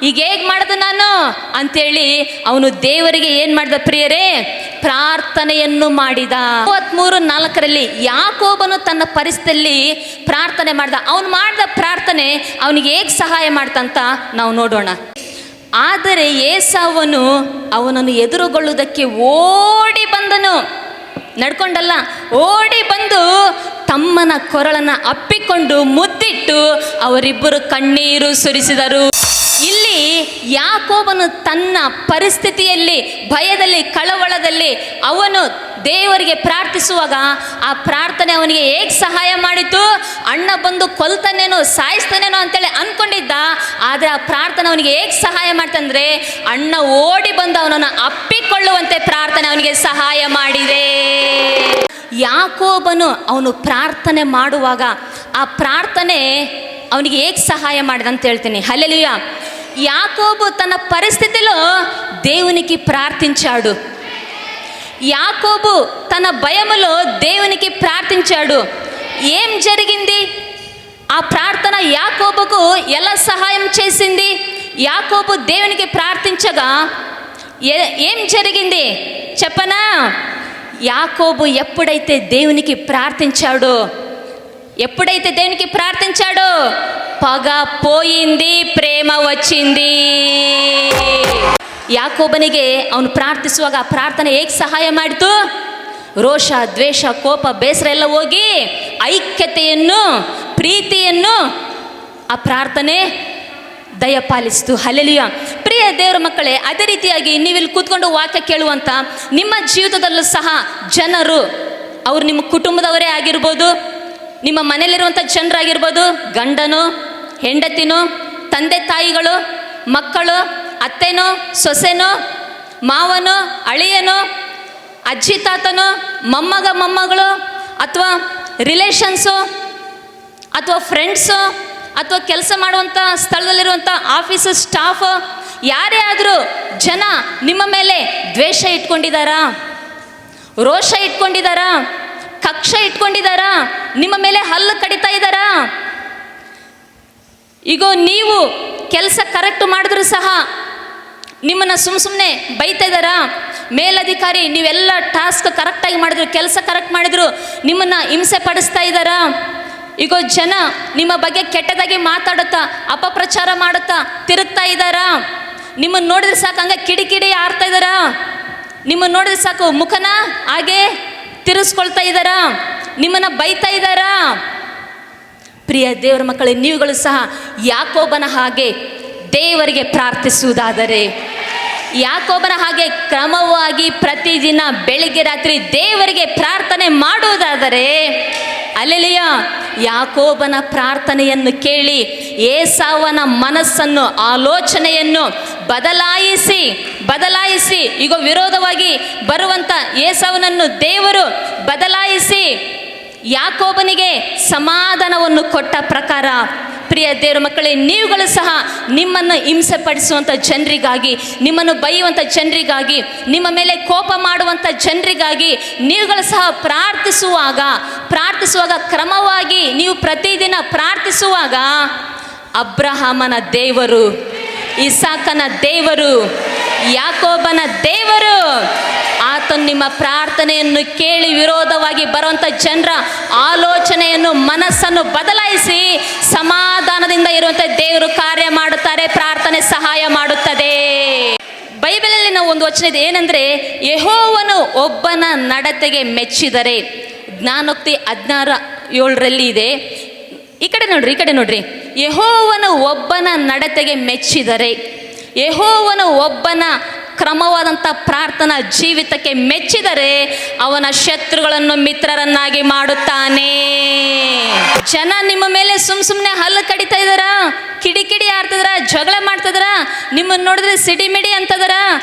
ಈಗ ಹೇಗೆ ಮಾಡ್ದೆ ನಾನು ಅಂತೇಳಿ ಅವನು ದೇವರಿಗೆ ಏನು ಮಾಡ್ದ ಪ್ರಿಯರೇ? ಪ್ರಾರ್ಥನೆಯನ್ನು ಮಾಡಿದ. 33:4 ಯಾಕೋಬನು ತನ್ನ ಪರಿಸ್ಥಿತಿಯಲ್ಲಿ ಪ್ರಾರ್ಥನೆ ಮಾಡ್ದ. ಅವನು ಮಾಡಿದ ಪ್ರಾರ್ಥನೆ ಅವನಿಗೆ ಹೇಗೆ ಸಹಾಯ ಮಾಡ್ತಂತ ನಾವು ನೋಡೋಣ. ಆದರೆ ಏಸಾವನು ಅವನನ್ನು ಎದುರುಗೊಳ್ಳುವುದಕ್ಕೆ ಓಡಿ ಬಂದನು. ನಡ್ಕೊಂಡಲ್ಲ, ಓಡಿ ಬಂದು ತಮ್ಮನ ಕೊರಳನ್ನು ಅಪ್ಪಿಕೊಂಡು ಮುದ್ದಿಟ್ಟು ಅವರಿಬ್ಬರು ಕಣ್ಣೀರು ಸುರಿಸಿದರು. ಇಲ್ಲಿ ಯಾಕೋಬನು ತನ್ನ ಪರಿಸ್ಥಿತಿಯಲ್ಲಿ, ಭಯದಲ್ಲಿ, ಕಳವಳದಲ್ಲಿ ಅವನು ದೇವರಿಗೆ ಪ್ರಾರ್ಥಿಸುವಾಗ ಆ ಪ್ರಾರ್ಥನೆ ಅವನಿಗೆ ಹೇಗೆ ಸಹಾಯ ಮಾಡಿತು? ಅಣ್ಣ ಬಂದು ಕೊಲ್ತಾನೇನೋ, ಸಾಯಿಸ್ತಾನೇನೋ ಅಂತೇಳಿ ಅನ್ಕೊಂಡಿದ್ದ. ಆದರೆ ಆ ಪ್ರಾರ್ಥನೆ ಅವನಿಗೆ ಹೇಗೆ ಸಹಾಯ ಮಾಡ್ತಂದ್ರೆ, ಅಣ್ಣ ಓಡಿ ಬಂದು ಅವನನ್ನು ಅಪ್ಪಿಕೊಳ್ಳುವಂತೆ ಪ್ರಾರ್ಥನೆ ಅವನಿಗೆ ಸಹಾಯ ಮಾಡಿದೆ. ಯಾಕೋಬನು ಅವನು ಪ್ರಾರ್ಥನೆ ಮಾಡುವಾಗ ಆ ಪ್ರಾರ್ಥನೆ ಅವನಿಗೆ ಹೇಗೆ ಸಹಾಯ ಮಾಡಿದೆ ಅಂತ ಹೇಳ್ತೀನಿ. ಹಲ್ಲೆಲೂಯಾ. యాకోబు తన పరిస్థితిలో దేవునికి ప్రార్థించాడు. యాకోబు తన భయములో దేవునికి ప్రార్థించాడు. ఏం జరిగింది? ఆ ప్రార్థన యాకోబుకు ఎలా సహాయం చేసింది? యాకోబు దేవునికి ప్రార్థించగా ఏం జరిగింది చెప్పనా? యాకోబు ఎప్పుడైతే దేవునికి ప్రార్థించాడో, పగ పోయింది, ప్రేమ వచ్చింది. ಯಾಕೋಬನಿಗೆ ಅವನು ಪ್ರಾರ್ಥಿಸುವಾಗ ಆ ಪ್ರಾರ್ಥನೆ ಹೇಗೆ ಸಹಾಯ ಮಾಡಿತು? ರೋಷ, ದ್ವೇಷ, ಕೋಪ, ಬೇಸರ ಎಲ್ಲ ಹೋಗಿ ಐಕ್ಯತೆಯನ್ನು, ಪ್ರೀತಿಯನ್ನು ಆ ಪ್ರಾರ್ಥನೆ ದಯಪಾಲಿಸಿತು. ಹಲ್ಲೆಲೂಯಾ. ಪ್ರಿಯ ದೇವರ ಮಕ್ಕಳೇ, ಅದೇ ರೀತಿಯಾಗಿ ನೀವಿಲ್ಲಿ ಕೂತ್ಕೊಂಡು ವಾಕ್ಯ ಕೇಳುವಂಥ ನಿಮ್ಮ ಜೀವಿತದಲ್ಲೂ ಸಹ ಜನರು, ಅವರು ನಿಮ್ಮ ಕುಟುಂಬದವರೇ ಆಗಿರ್ಬೋದು, ನಿಮ್ಮ ಮನೆಯಲ್ಲಿರುವಂಥ ಜನರಾಗಿರ್ಬೋದು, ಗಂಡನು, ಹೆಂಡತಿನೋ, ತಂದೆ ತಾಯಿಗಳು, ಮಕ್ಕಳು, ಅತ್ತೆನೋ, ಸೊಸೆನೋ, ಮಾವನೋ, ಅಳಿಯನೋ, ಅಜ್ಜಿ ತಾತನೋ, ಮೊಮ್ಮಗ ಮೊಮ್ಮಗಳು, ಅಥವಾ ರಿಲೇಷನ್ಸು, ಅಥವಾ ಫ್ರೆಂಡ್ಸು, ಅಥವಾ ಕೆಲಸ ಮಾಡುವಂಥ ಸ್ಥಳದಲ್ಲಿರುವಂಥ ಆಫೀಸ್ ಸ್ಟಾಫ್, ಯಾರೇ ಆದರೂ ಜನ ನಿಮ್ಮ ಮೇಲೆ ದ್ವೇಷ ಇಟ್ಕೊಂಡಿದ್ದಾರಾ? ರೋಷ ಇಟ್ಕೊಂಡಿದ್ದಾರಾ? ಕಕ್ಷ ಇಟ್ಕೊಂಡಿದ್ದಾರಾ? ನಿಮ್ಮ ಮೇಲೆ ಹಲ್ಲು ಕಡಿತಾ ಇದ್ದಾರಾ? ಈಗ ನೀವು ಕೆಲಸ ಕರೆಕ್ಟ್ ಮಾಡಿದ್ರು ಸಹ ನಿಮ್ಮನ್ನು ಸುಮ್ಮನೆ ಬೈತಾ ಇದ್ದಾರಾ? ಮೇಲಧಿಕಾರಿ ನೀವೆಲ್ಲ ಟಾಸ್ಕ್ ಕರೆಕ್ಟಾಗಿ ಮಾಡಿದ್ರು, ಕೆಲಸ ಕರೆಕ್ಟ್ ಮಾಡಿದ್ರು, ನಿಮ್ಮನ್ನು ಹಿಂಸೆ ಪಡಿಸ್ತಾ ಇದ್ದಾರಾ? ಈಗ ಜನ ನಿಮ್ಮ ಬಗ್ಗೆ ಕೆಟ್ಟದಾಗಿ ಮಾತಾಡುತ್ತಾ, ಅಪಪ್ರಚಾರ ಮಾಡುತ್ತಾ ತಿರುಗ್ತಾ ಇದ್ದಾರಾ? ನಿಮ್ಮನ್ನು ನೋಡಿದ್ರೆ ಸಾಕು ಹಂಗೆ ಕಿಡಿಕಿಡಿ ಆಡ್ತಾ ಇದ್ದಾರಾ? ನಿಮ್ಮನ್ನು ನೋಡಿದ್ರೆ ಸಾಕು ಮುಖನ ಹಾಗೆ ತಿರ್ಸ್ಕೊಳ್ತಾ ಇದ್ದಾರಾ? ನಿಮ್ಮನ್ನು ಬೈತಾ ಇದ್ದಾರಾ? ಪ್ರಿಯ ದೇವರ ಮಕ್ಕಳೇ, ನೀವುಗಳು ಸಹ ಯಾಕೋಬನ ಹಾಗೆ ದೇವರಿಗೆ ಪ್ರಾರ್ಥಿಸುವುದಾದರೆ, ಯಾಕೋಬನ ಹಾಗೆ ಕ್ರಮವಾಗಿ ಪ್ರತಿದಿನ ಬೆಳಿಗ್ಗೆ ರಾತ್ರಿ ದೇವರಿಗೆ ಪ್ರಾರ್ಥನೆ ಮಾಡುವುದಾದರೆ, ಹಲ್ಲೆಲೂಯಾ, ಯಾಕೋಬನ ಪ್ರಾರ್ಥನೆಯನ್ನು ಕೇಳಿ ಏಸಾವನ ಮನಸ್ಸನ್ನು, ಆಲೋಚನೆಯನ್ನು ಬದಲಾಯಿಸಿ ಈಗ ವಿರೋಧವಾಗಿ ಬರುವಂಥ ಏಸಾವನನ್ನು ದೇವರು ಬದಲಾಯಿಸಿ ಯಾಕೋಬನಿಗೆ ಸಮಾಧಾನವನ್ನು ಕೊಟ್ಟ ಪ್ರಕಾರ, ಪ್ರಿಯ ದೇವರ ಮಕ್ಕಳೇ, ನೀವುಗಳು ಸಹ ನಿಮ್ಮನ್ನು ಹಿಂಸೆ ಪಡಿಸುವಂಥ ಜನರಿಗಾಗಿ, ನಿಮ್ಮನ್ನು ಬೈಯುವಂಥ ಜನರಿಗಾಗಿ, ನಿಮ್ಮ ಮೇಲೆ ಕೋಪ ಮಾಡುವಂಥ ಜನರಿಗಾಗಿ ನೀವುಗಳು ಸಹ ಪ್ರಾರ್ಥಿಸುವಾಗ ಕ್ರಮವಾಗಿ ನೀವು ಪ್ರತಿದಿನ ಪ್ರಾರ್ಥಿಸುವಾಗ ಅಬ್ರಹಾಮನ ದೇವರು, ಇಸಾಕನ ದೇವರು, ಯಾಕೋಬನ ದೇವರು ಆತನು ನಿಮ್ಮ ಪ್ರಾರ್ಥನೆಯನ್ನು ಕೇಳಿ ವಿರೋಧವಾಗಿ ಬರುವಂಥ ಜನರ ಆಲೋಚನೆಯನ್ನು, ಮನಸ್ಸನ್ನು ಬದಲಾಯಿಸಿ ಸಮಾಧಾನದಿಂದ ಇರುವಂಥ ದೇವರು ಕಾರ್ಯ ಮಾಡುತ್ತಾರೆ. ಪ್ರಾರ್ಥನೆ ಸಹಾಯ ಮಾಡುತ್ತದೆ. ಬೈಬಲಲ್ಲಿ ನಾವು ಒಂದು ವಚನ ಇದೆ, ಏನಂದರೆ ಯೆಹೋವನು ಒಬ್ಬನ ನಡತೆಗೆ ಮೆಚ್ಚಿದರೆ. ಜ್ಞಾನೋಕ್ತಿ 16:7 ಇದೆ. ಈ ಕಡೆ ನೋಡ್ರಿ. ಯೆಹೋವನು ಒಬ್ಬನ ನಡತೆಗೆ ಮೆಚ್ಚಿದರೆ, ಯೆಹೋವನು ಒಬ್ಬನ ಕ್ರಮವಾದಂಥ ಪ್ರಾರ್ಥನಾ ಜೀವಿತಕ್ಕೆ ಮೆಚ್ಚಿದರೆ ಅವನ ಶತ್ರುಗಳನ್ನು ಮಿತ್ರರನ್ನಾಗಿ ಮಾಡುತ್ತಾನೆ. ಜನ ನಿಮ್ಮ ಮೇಲೆ ಸುಮ್ಮನೆ ಹಲ್ಲು ಕಡಿತಾ ಇದ್ದಾರಾ? ಕಿಡಿಕಿಡಿ ಆಡ್ತಿದಾರ? ಜಗಳ ಮಾಡ್ತಿದಾರ? ನಿಮ್ಮನ್ನು ನೋಡಿದ್ರೆ ಸಿಡಿಮಿಡಿ ಅಂತದಾರ?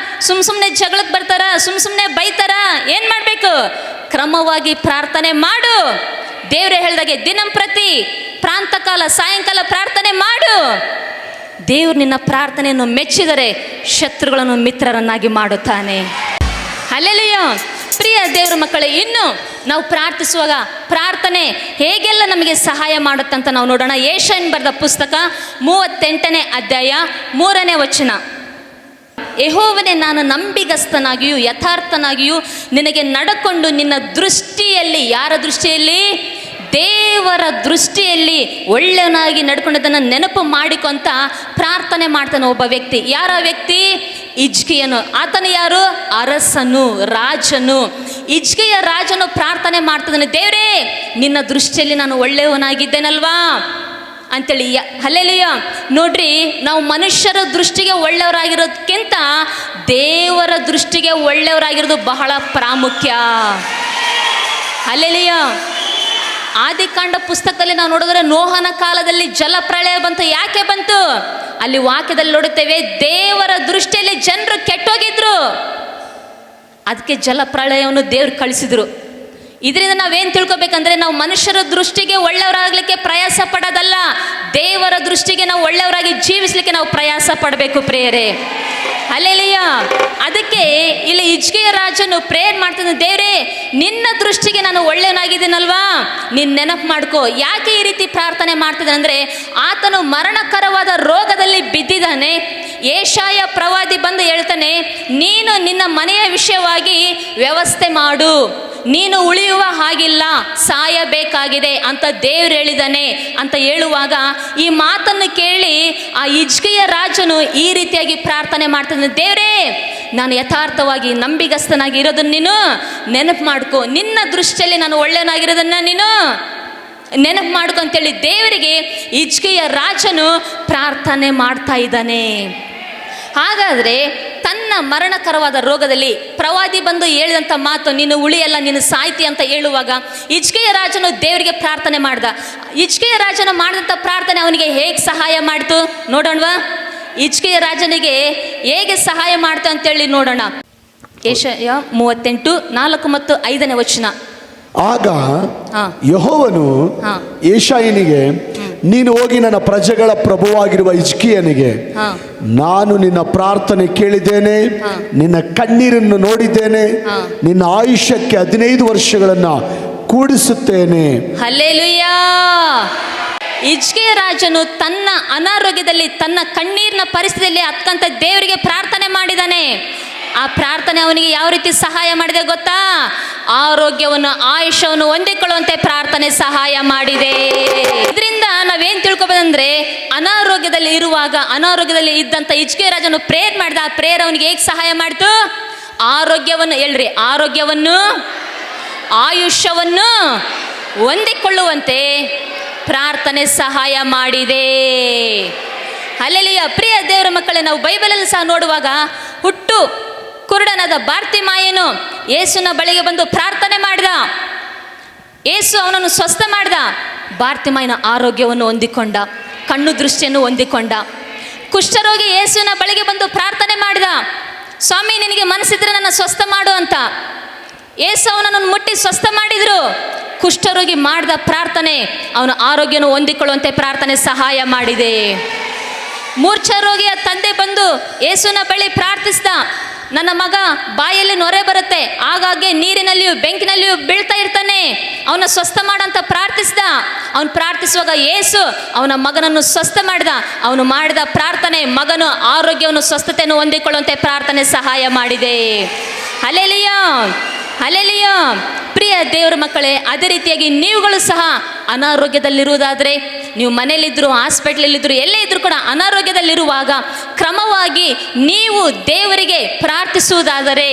ಸುಮ್ಮನೆ ಜಗಳಕ್ಕೆ ಬರ್ತಾರ? ಸುಮ್ಮನೆ ಬೈತಾರ? ಏನು ಮಾಡಬೇಕು? ಕ್ರಮವಾಗಿ ಪ್ರಾರ್ಥನೆ ಮಾಡು. ದೇವರೇ ಹೇಳಿದಾಗೆ ದಿನಂಪ್ರತಿ ಪ್ರಾಂತಕಾಲ, ಸಾಯಂಕಾಲ ಪ್ರಾರ್ಥನೆ ಮಾಡು. ದೇವರು ನಿನ್ನ ಪ್ರಾರ್ಥನೆಯನ್ನು ಮೆಚ್ಚಿದರೆ ಶತ್ರುಗಳನ್ನು ಮಿತ್ರರನ್ನಾಗಿ ಮಾಡುತ್ತಾನೆ. ಹಲ್ಲೆಲೂಯಾ. ಪ್ರಿಯ ದೇವರ ಮಕ್ಕಳೇ, ಇನ್ನು ನಾವು ಪ್ರಾರ್ಥಿಸುವಾಗ ಪ್ರಾರ್ಥನೆ ಹೇಗೆಲ್ಲ ನಮಗೆ ಸಹಾಯ ಮಾಡುತ್ತಂತ ನಾವು ನೋಡೋಣ. ಯೆಶಾಯನ ಬರೆದ ಪುಸ್ತಕ 38ನೇ ಅಧ್ಯಾಯ 3ನೇ ವಚನ. ಯೆಹೋವನೇ, ನಾನು ನಂಬಿಗಸ್ತನಾಗಿಯೂ ಯಥಾರ್ಥನಾಗಿಯೂ ನಿನಗೆ ನಡ್ಕೊಂಡು ನಿನ್ನ ದೃಷ್ಟಿಯಲ್ಲಿ, ಯಾರ ದೃಷ್ಟಿಯಲ್ಲಿ? ದೇವರ ದೃಷ್ಟಿಯಲ್ಲಿ ಒಳ್ಳೆಯನಾಗಿ ನಡ್ಕೊಂಡದನ್ನು ನೆನಪು ಮಾಡಿಕೊಂತ ಪ್ರಾರ್ಥನೆ ಮಾಡ್ತಾನೆ ಒಬ್ಬ ವ್ಯಕ್ತಿ. ಯಾರ ವ್ಯಕ್ತಿ? ಹಿಜ್ಕೀಯನು. ಆತನು ಯಾರು? ಅರಸನು, ರಾಜನು. ಹಿಜ್ಕೀಯ ರಾಜನು ಪ್ರಾರ್ಥನೆ ಮಾಡ್ತಿದ್ದಾನೆ, ದೇವರೇ ನಿನ್ನ ದೃಷ್ಟಿಯಲ್ಲಿ ನಾನು ಒಳ್ಳೆಯವನಾಗಿದ್ದೇನಲ್ವಾ? ಅಂತೇಳಿ. ಹಲ್ಲೆಲೂಯ. ನೋಡ್ರಿ, ನಾವು ಮನುಷ್ಯರ ದೃಷ್ಟಿಗೆ ಒಳ್ಳೆಯವರಾಗಿರೋದಕ್ಕಿಂತ ದೇವರ ದೃಷ್ಟಿಗೆ ಒಳ್ಳೆಯವರಾಗಿರೋದು ಬಹಳ ಪ್ರಾಮುಖ್ಯ. ಹಲ್ಲೆಲೂಯ. ಆದಿಕಾಂಡ ಪುಸ್ತಕದಲ್ಲಿ ನಾವು ನೋಡಿದ್ರೆ ನೋಹನ ಕಾಲದಲ್ಲಿ ಜಲಪ್ರಳಯ ಬಂತು. ಯಾಕೆ ಬಂತು? ಅಲ್ಲಿ ವಾಕ್ಯದಲ್ಲಿ ನೋಡುತ್ತೇವೆ, ದೇವರ ದೃಷ್ಟಿಯಲ್ಲಿ ಜನರು ಕೆಟ್ಟೋಗಿದ್ರು, ಅದಕ್ಕೆ ಜಲಪ್ರಳಯವನ್ನು ದೇವ್ರು ಕಳಿಸಿದ್ರು. ಇದರಿಂದ ನಾವೇನು ತಿಳ್ಕೊಬೇಕಂದ್ರೆ, ನಾವು ಮನುಷ್ಯರ ದೃಷ್ಟಿಗೆ ಒಳ್ಳೆಯವರಾಗಲಿಕ್ಕೆ ಪ್ರಯಾಸ ಪಡೋದಲ್ಲ, ದೇವರ ದೃಷ್ಟಿಗೆ ನಾವು ಒಳ್ಳೆಯವರಾಗಿ ಜೀವಿಸಲಿಕ್ಕೆ ನಾವು ಪ್ರಯಾಸ ಪಡಬೇಕು ಪ್ರೇಯರೇ. ಹಲ್ಲೆಲೂಯ. ಅದಕ್ಕೆ ಇಲ್ಲಿ ಹಿಜ್ಕೀಯ ರಾಜನು ಪ್ರೇಯರ್ ಮಾಡ್ತಾನೆ, ದೇವರೇ ನಿನ್ನ ದೃಷ್ಟಿಗೆ ನಾನು ಒಳ್ಳೆಯವನಾಗಿದ್ದೀನಲ್ವಾ, ನೀನು ನೆನಪು ಮಾಡ್ಕೋ. ಯಾಕೆ ಈ ರೀತಿ ಪ್ರಾರ್ಥನೆ ಮಾಡ್ತಿದ್ದಾನೆ ಅಂದರೆ, ಆತನು ಮರಣಕರವಾದ ರೋಗದಲ್ಲಿ ಬಿದ್ದಿದ್ದಾನೆ. ಯೆಶಾಯ ಪ್ರವಾದಿ ಬಂದು ಹೇಳ್ತಾನೆ, ನೀನು ನಿನ್ನ ಮನೆಯ ವಿಷಯವಾಗಿ ವ್ಯವಸ್ಥೆ ಮಾಡು, ನೀನು ಉಳಿಯುವ ಹಾಗಿಲ್ಲ, ಸಾಯಬೇಕಾಗಿದೆ ಅಂತ ದೇವ್ರು ಹೇಳಿದ್ದಾನೆ ಅಂತ ಹೇಳುವಾಗ, ಈ ಮಾತನ್ನು ಕೇಳಿ ಆ ಹಿಜ್ಕೀಯ ರಾಜನು ಈ ರೀತಿಯಾಗಿ ಪ್ರಾರ್ಥನೆ ಮಾಡ್ತಾನೆ, ದೇವರೇ ನಾನು ಯಥಾರ್ಥವಾಗಿ ನಂಬಿಗಸ್ತನಾಗಿ ಇರೋದನ್ನ ನೀನು ನೆನಪು ಮಾಡ್ಕೋ, ನಿನ್ನ ದೃಷ್ಟಿಯಲ್ಲಿ ನಾನು ಒಳ್ಳೆಯನಾಗಿರೋದನ್ನ ನೀನು ನೆನಪು ಮಾಡ್ಕೊ ಅಂತೇಳಿ ದೇವರಿಗೆ ಹಿಜ್ಕೀಯ ರಾಜನು ಪ್ರಾರ್ಥನೆ ಮಾಡ್ತಾ ಇದ್ದಾನೆ. ಹಾಗಾದರೆ ತನ್ನ ಮರಣಕರವಾದ ರೋಗದಲ್ಲಿ ಪ್ರವಾದಿ ಬಂದು ಹೇಳಿದಂಥ ಮಾತು, ನೀನು ಉಳಿಯಲ್ಲ, ನೀನು ಸಾಯ್ತಿ ಅಂತ ಹೇಳುವಾಗ ಹಿಜ್ಕೀಯ ರಾಜನು ದೇವರಿಗೆ ಪ್ರಾರ್ಥನೆ ಮಾಡ್ದ. ಹಿಜ್ಕೀಯ ರಾಜನು ಮಾಡಿದಂಥ ಪ್ರಾರ್ಥನೆ ಅವನಿಗೆ ಹೇಗೆ ಸಹಾಯ ಮಾಡಿತು ನೋಡೋಣವಾ? ಹಿಜ್ಕೀಯ ರಾಜನಿಗೆ ಹೇಗೆ ಸಹಾಯ ಮಾಡ್ತು ಅಂತೇಳಿ ನೋಡೋಣ. ಯೆಶಾಯ 38:4 ಮತ್ತು 5ನೇ ವಚನ. ಆಗ ಯೆಹೋವನು ಯೆಶಾಯನಿಗೆ, ನೀನು ಹೋಗಿ ನನ್ನ ಪ್ರಜೆಗಳ ಪ್ರಭುವಾಗಿರುವ ಹಿಜ್ಕೀಯನಿಗೆ, ನಾನು ನಿನ್ನ ಪ್ರಾರ್ಥನೆ ಕೇಳಿದ್ದೇನೆ, ನಿನ್ನ ಕಣ್ಣೀರನ್ನು ನೋಡಿದ್ದೇನೆ, ನಿನ್ನ ಆಯುಷ್ಯಕ್ಕೆ 15 ವರ್ಷಗಳನ್ನು ಕೂಡಿಸುತ್ತೇನೆ. ಹಲ್ಲೆಲೂಯಾ. ಹಿಜ್ಕೀಯ ರಾಜನು ತನ್ನ ಅನಾರೋಗ್ಯದಲ್ಲಿ, ತನ್ನ ಕಣ್ಣೀರಿನ ಪರಿಸ್ಥಿತಿಯಲ್ಲಿ ಅತ್ಕಂತ ದೇವರಿಗೆ ಪ್ರಾರ್ಥನೆ ಮಾಡಿದ್ದಾನೆ. ಆ ಪ್ರಾರ್ಥನೆ ಅವನಿಗೆ ಯಾವ ರೀತಿ ಸಹಾಯ ಮಾಡಿದೆ ಗೊತ್ತಾ? ಆರೋಗ್ಯವನ್ನು, ಆಯುಷ್ಯವನ್ನು ಹೊಂದಿಕೊಳ್ಳುವಂತೆ ಪ್ರಾರ್ಥನೆ ಸಹಾಯ ಮಾಡಿದೆ. ಇದರಿಂದ ನಾವೇನು ತಿಳ್ಕೊಬೋದಂದ್ರೆ, ಅನಾರೋಗ್ಯದಲ್ಲಿ ಇರುವಾಗ, ಅನಾರೋಗ್ಯದಲ್ಲಿ ಇದ್ದಂಥ ಹಿಜ್ಕೀಯ ರಾಜನು ಪ್ರೇಯರ್ ಮಾಡಿದ. ಆ ಪ್ರೇಯರ್ ಅವನಿಗೆ ಹೇಗೆ ಸಹಾಯ ಮಾಡಿತು? ಆರೋಗ್ಯವನ್ನು, ಹೇಳ್ರಿ, ಆರೋಗ್ಯವನ್ನು, ಆಯುಷ್ಯವನ್ನು ಹೊಂದಿಕೊಳ್ಳುವಂತೆ ಪ್ರಾರ್ಥನೆ ಸಹಾಯ ಮಾಡಿದೆ. ಹಲ್ಲೆಲೂಯಾ. ಪ್ರಿಯ ದೇವರ ಮಕ್ಕಳೇ, ನಾವು ಬೈಬಲಲ್ಲಿ ಸಹ ನೋಡುವಾಗ, ಹುಟ್ಟು ಕುರುಡನಾದ ಬಾರ್ತಿಮಾಯನು ಯೇಸುನ ಬಳಿಗೆ ಬಂದು ಪ್ರಾರ್ಥನೆ ಮಾಡಿದ. ಯೇಸು ಅವನನ್ನು ಸ್ವಸ್ಥ ಮಾಡಿದ. ಬಾರ್ತಿಮಾಯನ ಆರೋಗ್ಯವನ್ನು ಹೊಂದಿಕೊಂಡ, ಕಣ್ಣು ದೃಷ್ಟಿಯನ್ನು ಹೊಂದಿಕೊಂಡ. ಕುಷ್ಠರೋಗಿ ಯೇಸುವಿನ ಬಳಿಗೆ ಬಂದು ಪ್ರಾರ್ಥನೆ ಮಾಡಿದ, ಸ್ವಾಮಿ ನಿನಗೆ ಮನಸ್ಸಿದ್ರೆ ನನ್ನ ಸ್ವಸ್ಥ ಮಾಡು ಅಂತ. ಯೇಸು ಅವನನ್ನು ಮುಟ್ಟಿ ಸ್ವಸ್ಥ ಮಾಡಿದ್ರು. ಕುಷ್ಠರೋಗಿ ಮಾಡಿದ ಪ್ರಾರ್ಥನೆ ಅವನ ಆರೋಗ್ಯವನ್ನು ಹೊಂದಿಕೊಳ್ಳುವಂತೆ ಪ್ರಾರ್ಥನೆ ಸಹಾಯ ಮಾಡಿದೆ. ಮೂರ್ಛ ರೋಗಿಯ ತಂದೆ ಬಂದು ಯೇಸುವಿನ ಬಳಿ ಪ್ರಾರ್ಥಿಸಿದ, ನನ್ನ ಮಗ ಬಾಯಲ್ಲಿ ನೊರೆ ಬರುತ್ತೆ, ಆಗಾಗ್ಗೆ ನೀರಿನಲ್ಲಿಯೂ ಬೆಂಕಿನಲ್ಲಿಯೂ ಬೀಳ್ತಾ ಇರ್ತಾನೆ, ಅವನ ಸ್ವಸ್ಥ ಮಾಡಂತ ಪ್ರಾರ್ಥಿಸಿದ. ಅವನು ಪ್ರಾರ್ಥಿಸುವಾಗ ಯೇಸು ಅವನ ಮಗನನ್ನು ಸ್ವಸ್ಥ ಮಾಡಿದ. ಅವನು ಮಾಡಿದ ಪ್ರಾರ್ಥನೆ ಮಗನು ಆರೋಗ್ಯವನ್ನು, ಸ್ವಸ್ಥತೆಯನ್ನು ಹೊಂದಿಕೊಳ್ಳುವಂತೆ ಪ್ರಾರ್ಥನೆ ಸಹಾಯ ಮಾಡಿದೆ. Hallelujah, hallelujah. ಪ್ರಿಯ ದೇವರ ಮಕ್ಕಳೇ, ಅದೇ ರೀತಿಯಾಗಿ ನೀವುಗಳು ಸಹ ಅನಾರೋಗ್ಯದಲ್ಲಿರುವುದಾದರೆ, ನೀವು ಮನೆಯಲ್ಲಿದ್ದರು, ಹಾಸ್ಪಿಟ್ಲಲ್ಲಿದ್ದರು, ಎಲ್ಲೇ ಇದ್ದರೂ ಕೂಡ ಅನಾರೋಗ್ಯದಲ್ಲಿರುವಾಗ ಕ್ರಮವಾಗಿ ನೀವು ದೇವರಿಗೆ ಪ್ರಾರ್ಥಿಸುವುದಾದರೆ,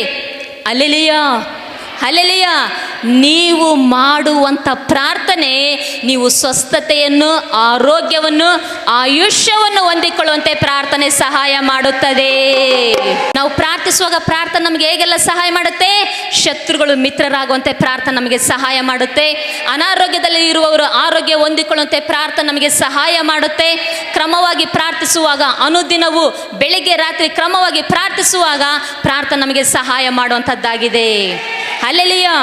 ಹಲ್ಲೆಲೂಯಾ, ಹಲ್ಲೆಲೂಯಾ, ನೀವು ಮಾಡುವಂಥ ಪ್ರಾರ್ಥನೆ ನೀವು ಸ್ವಸ್ಥತೆಯನ್ನು, ಆರೋಗ್ಯವನ್ನು, ಆಯುಷ್ಯವನ್ನು ಹೊಂದಿಕೊಳ್ಳುವಂತೆ ಪ್ರಾರ್ಥನೆ ಸಹಾಯ ಮಾಡುತ್ತದೆ. ನಾವು ಪ್ರಾರ್ಥಿಸುವಾಗ ಪ್ರಾರ್ಥನೆ ನಮಗೆ ಹೇಗೆಲ್ಲ ಸಹಾಯ ಮಾಡುತ್ತೆ? ಶತ್ರುಗಳು ಮಿತ್ರರಾಗುವಂತೆ ಪ್ರಾರ್ಥನೆ ನಮಗೆ ಸಹಾಯ ಮಾಡುತ್ತೆ. ಅನಾರೋಗ್ಯದಲ್ಲಿ ಇರುವವರು ಆರೋಗ್ಯ ಹೊಂದಿಕೊಳ್ಳುವಂತೆ ಪ್ರಾರ್ಥನೆ ನಮಗೆ ಸಹಾಯ ಮಾಡುತ್ತೆ. ಕ್ರಮವಾಗಿ ಪ್ರಾರ್ಥಿಸುವಾಗ, ಅನುದಿನವೂ ಬೆಳಿಗ್ಗೆ ರಾತ್ರಿ ಕ್ರಮವಾಗಿ ಪ್ರಾರ್ಥಿಸುವಾಗ ಪ್ರಾರ್ಥನೆ ನಮಗೆ ಸಹಾಯ ಮಾಡುವಂಥದ್ದಾಗಿದೆ. ಹಲ್ಲೆಲೂಯಾ.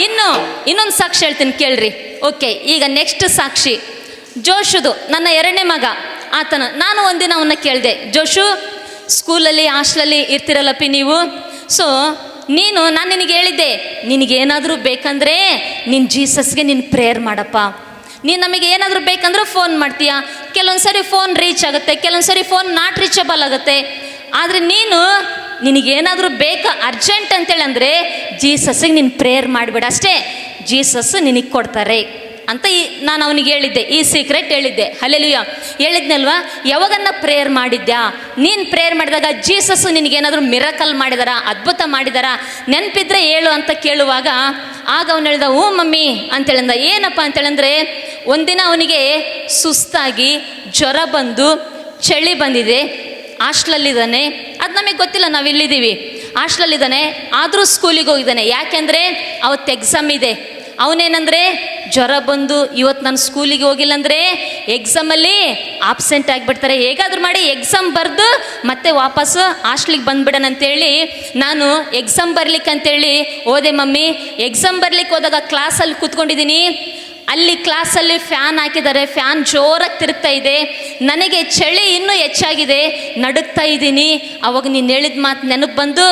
ಇನ್ನೊಂದು ಸಾಕ್ಷಿ ಹೇಳ್ತೀನಿ ಕೇಳ್ರಿ. ಓಕೆ, ಈಗ ನೆಕ್ಸ್ಟ್ ಸಾಕ್ಷಿ ಜೋಶುದು. ನನ್ನ 2ನೇ ಮಗ, ನಾನು ಒಂದಿನ ಅವನ್ನ ಕೇಳಿದೆ, ಜೋಶು ಸ್ಕೂಲಲ್ಲಿ ಹಾಸ್ಟೆಲಲ್ಲಿ ಇರ್ತಿರಲ್ಲಪ್ಪಿ ನೀವು, ಸೊ ನಾನು ನಿನಗೆ ಹೇಳಿದ್ದೆ, ನಿನಗೇನಾದರೂ ಬೇಕಂದರೆ ನೀನು ಜೀಸಸ್ಗೆ ನೀನು ಪ್ರೇಯರ್ ಮಾಡಪ್ಪ. ನೀನು ನಮಗೆ ಏನಾದರೂ ಬೇಕಂದ್ರೆ ಫೋನ್ ಮಾಡ್ತೀಯ, ಕೆಲವೊಂದು ಸರಿ ಫೋನ್ ರೀಚ್ ಆಗುತ್ತೆ, ಕೆಲವೊಂದು ಸರಿ ಫೋನ್ ನಾಟ್ ರೀಚಬಲ್ ಆಗುತ್ತೆ. ಆದರೆ ನಿನಗೇನಾದರೂ ಬೇಕಾ ಅರ್ಜೆಂಟ್ ಅಂತೇಳಿ ಅಂದರೆ ಜೀಸಸ್ಸಿಗೆ ನೀನು ಪ್ರೇಯರ್ ಮಾಡಿಬಿಡ ಅಷ್ಟೇ, ಜೀಸಸ್ ನಿನಗೆ ಕೊಡ್ತಾರೆ ಅಂತ ನಾನು ಅವನಿಗೆ ಹೇಳಿದ್ದೆ. ಈ ಸೀಕ್ರೆಟ್ ಹೇಳಿದ್ದೆ. ಹಲ್ಲೆಲೂಯಾ. ಹೇಳಿದ್ನಲ್ವಾ? ಯಾವಾಗನ್ನ ಪ್ರೇಯರ್ ಮಾಡಿದ್ಯಾ? ನೀನು ಪ್ರೇಯರ್ ಮಾಡಿದಾಗ ಜೀಸಸ್ ನಿನಗೇನಾದರೂ ಮಿರಕಲ್ ಮಾಡಿದಾರಾ, ಅದ್ಭುತ ಮಾಡಿದಾರಾ, ನೆನಪಿದ್ರೆ ಹೇಳು ಅಂತ ಕೇಳುವಾಗ ಆಗ ಅವನು ಹೇಳ್ದ, ಹ್ಞೂ ಮಮ್ಮಿ ಅಂತೇಳಿದ. ಏನಪ್ಪ ಅಂತೇಳಂದರೆ, ಒಂದಿನ ಅವನಿಗೆ ಸುಸ್ತಾಗಿ ಜ್ವರ ಬಂದು ಚಳಿ ಬಂದಿದೆ, ಹಾಸ್ಟ್ಲಲ್ಲಿದ್ದಾನೆ. ಅದು ನಮಗೆ ಗೊತ್ತಿಲ್ಲ, ನಾವು ಇಲ್ಲಿದ್ದೀವಿ, ಹಾಸ್ಟ್ಲಲ್ಲಿದ್ದಾನೆ. ಆದರೂ ಸ್ಕೂಲಿಗೆ ಹೋಗಿದ್ದಾನೆ. ಯಾಕೆಂದರೆ ಅವತ್ತು ಎಕ್ಸಾಮ್ ಇದೆ. ಅವನೇನಂದರೆ ಜ್ವರ ಬಂದು ಇವತ್ತು ನಾನು ಸ್ಕೂಲಿಗೆ ಹೋಗಿಲ್ಲ ಅಂದರೆ ಎಕ್ಸಾಮಲ್ಲಿ ಆಬ್ಸೆಂಟ್ ಆಗಿಬಿಡ್ತಾರೆ, ಹೇಗಾದರೂ ಮಾಡಿ ಎಕ್ಸಾಮ್ ಬರೆದು ಮತ್ತೆ ವಾಪಸ್ಸು ಹಾಸ್ಟ್ಲಿಗೆ ಬಂದುಬಿಡೋಣ ಅಂತೇಳಿ ನಾನು ಎಕ್ಸಾಮ್ ಬರಲಿಕ್ಕೆ ಅಂತೇಳಿ ಹೋದೆ ಮಮ್ಮಿ. ಎಕ್ಸಾಮ್ ಬರಲಿಕ್ಕೆ ಹೋದಾಗ ಕ್ಲಾಸಲ್ಲಿ ಕೂತ್ಕೊಂಡಿದ್ದೀನಿ. ಅಲ್ಲಿ ಕ್ಲಾಸಲ್ಲಿ ಫ್ಯಾನ್ ಹಾಕಿದ್ದಾರೆ, ಫ್ಯಾನ್ ಜೋರಾಗಿ ತಿರುಗ್ತಾ ಇದೆ. ನನಗೆ ಚಳಿ ಇನ್ನೂ ಹೆಚ್ಚಾಗಿದೆ, ನಡುಗ್ತಾ ಇದ್ದೀನಿ. ಅವಾಗ ನೀನು ಹೇಳಿದ ಮಾತು ನೆನಪು ಬಂದು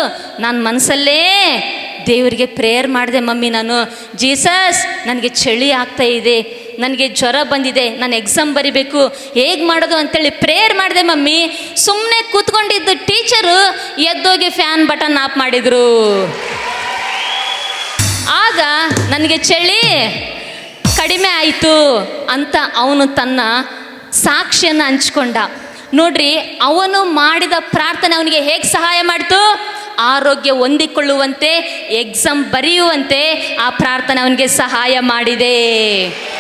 ನಾನು ಮನಸ್ಸಲ್ಲೇ ದೇವರಿಗೆ ಪ್ರೇಯರ್ ಮಾಡಿದೆ ಮಮ್ಮಿ. ನಾನು ಜೀಸಸ್, ನನಗೆ ಚಳಿ ಆಗ್ತಾ ಇದೆ, ನನಗೆ ಜ್ವರ ಬಂದಿದೆ, ನಾನು ಎಕ್ಸಾಮ್ ಬರಿಬೇಕು, ಹೇಗೆ ಮಾಡೋದು ಅಂತೇಳಿ ಪ್ರೇಯರ್ ಮಾಡಿದೆ ಮಮ್ಮಿ. ಸುಮ್ಮನೆ ಕೂತ್ಕೊಂಡಿದ್ದು ಟೀಚರು ಎದ್ದೋಗಿ ಫ್ಯಾನ್ ಬಟನ್ ಆಫ್ ಮಾಡಿದರು. ಆಗ ನನಗೆ ಚಳಿ ಕಡಿಮೆ ಆಯಿತು ಅಂತ ಅವನು ತನ್ನ ಸಾಕ್ಷಿಯನ್ನು ಹಂಚ್ಕೊಂಡ. ನೋಡ್ರಿ, ಅವನು ಮಾಡಿದ ಪ್ರಾರ್ಥನೆ ಅವನಿಗೆ ಹೇಗೆ ಸಹಾಯ ಮಾಡಿತು? ಆರೋಗ್ಯ ಹೊಂದಿಕೊಳ್ಳುವಂತೆ, ಎಕ್ಸಾಮ್ ಬರೆಯುವಂತೆ ಆ ಪ್ರಾರ್ಥನೆ ಅವನಿಗೆ ಸಹಾಯ ಮಾಡಿದೆ.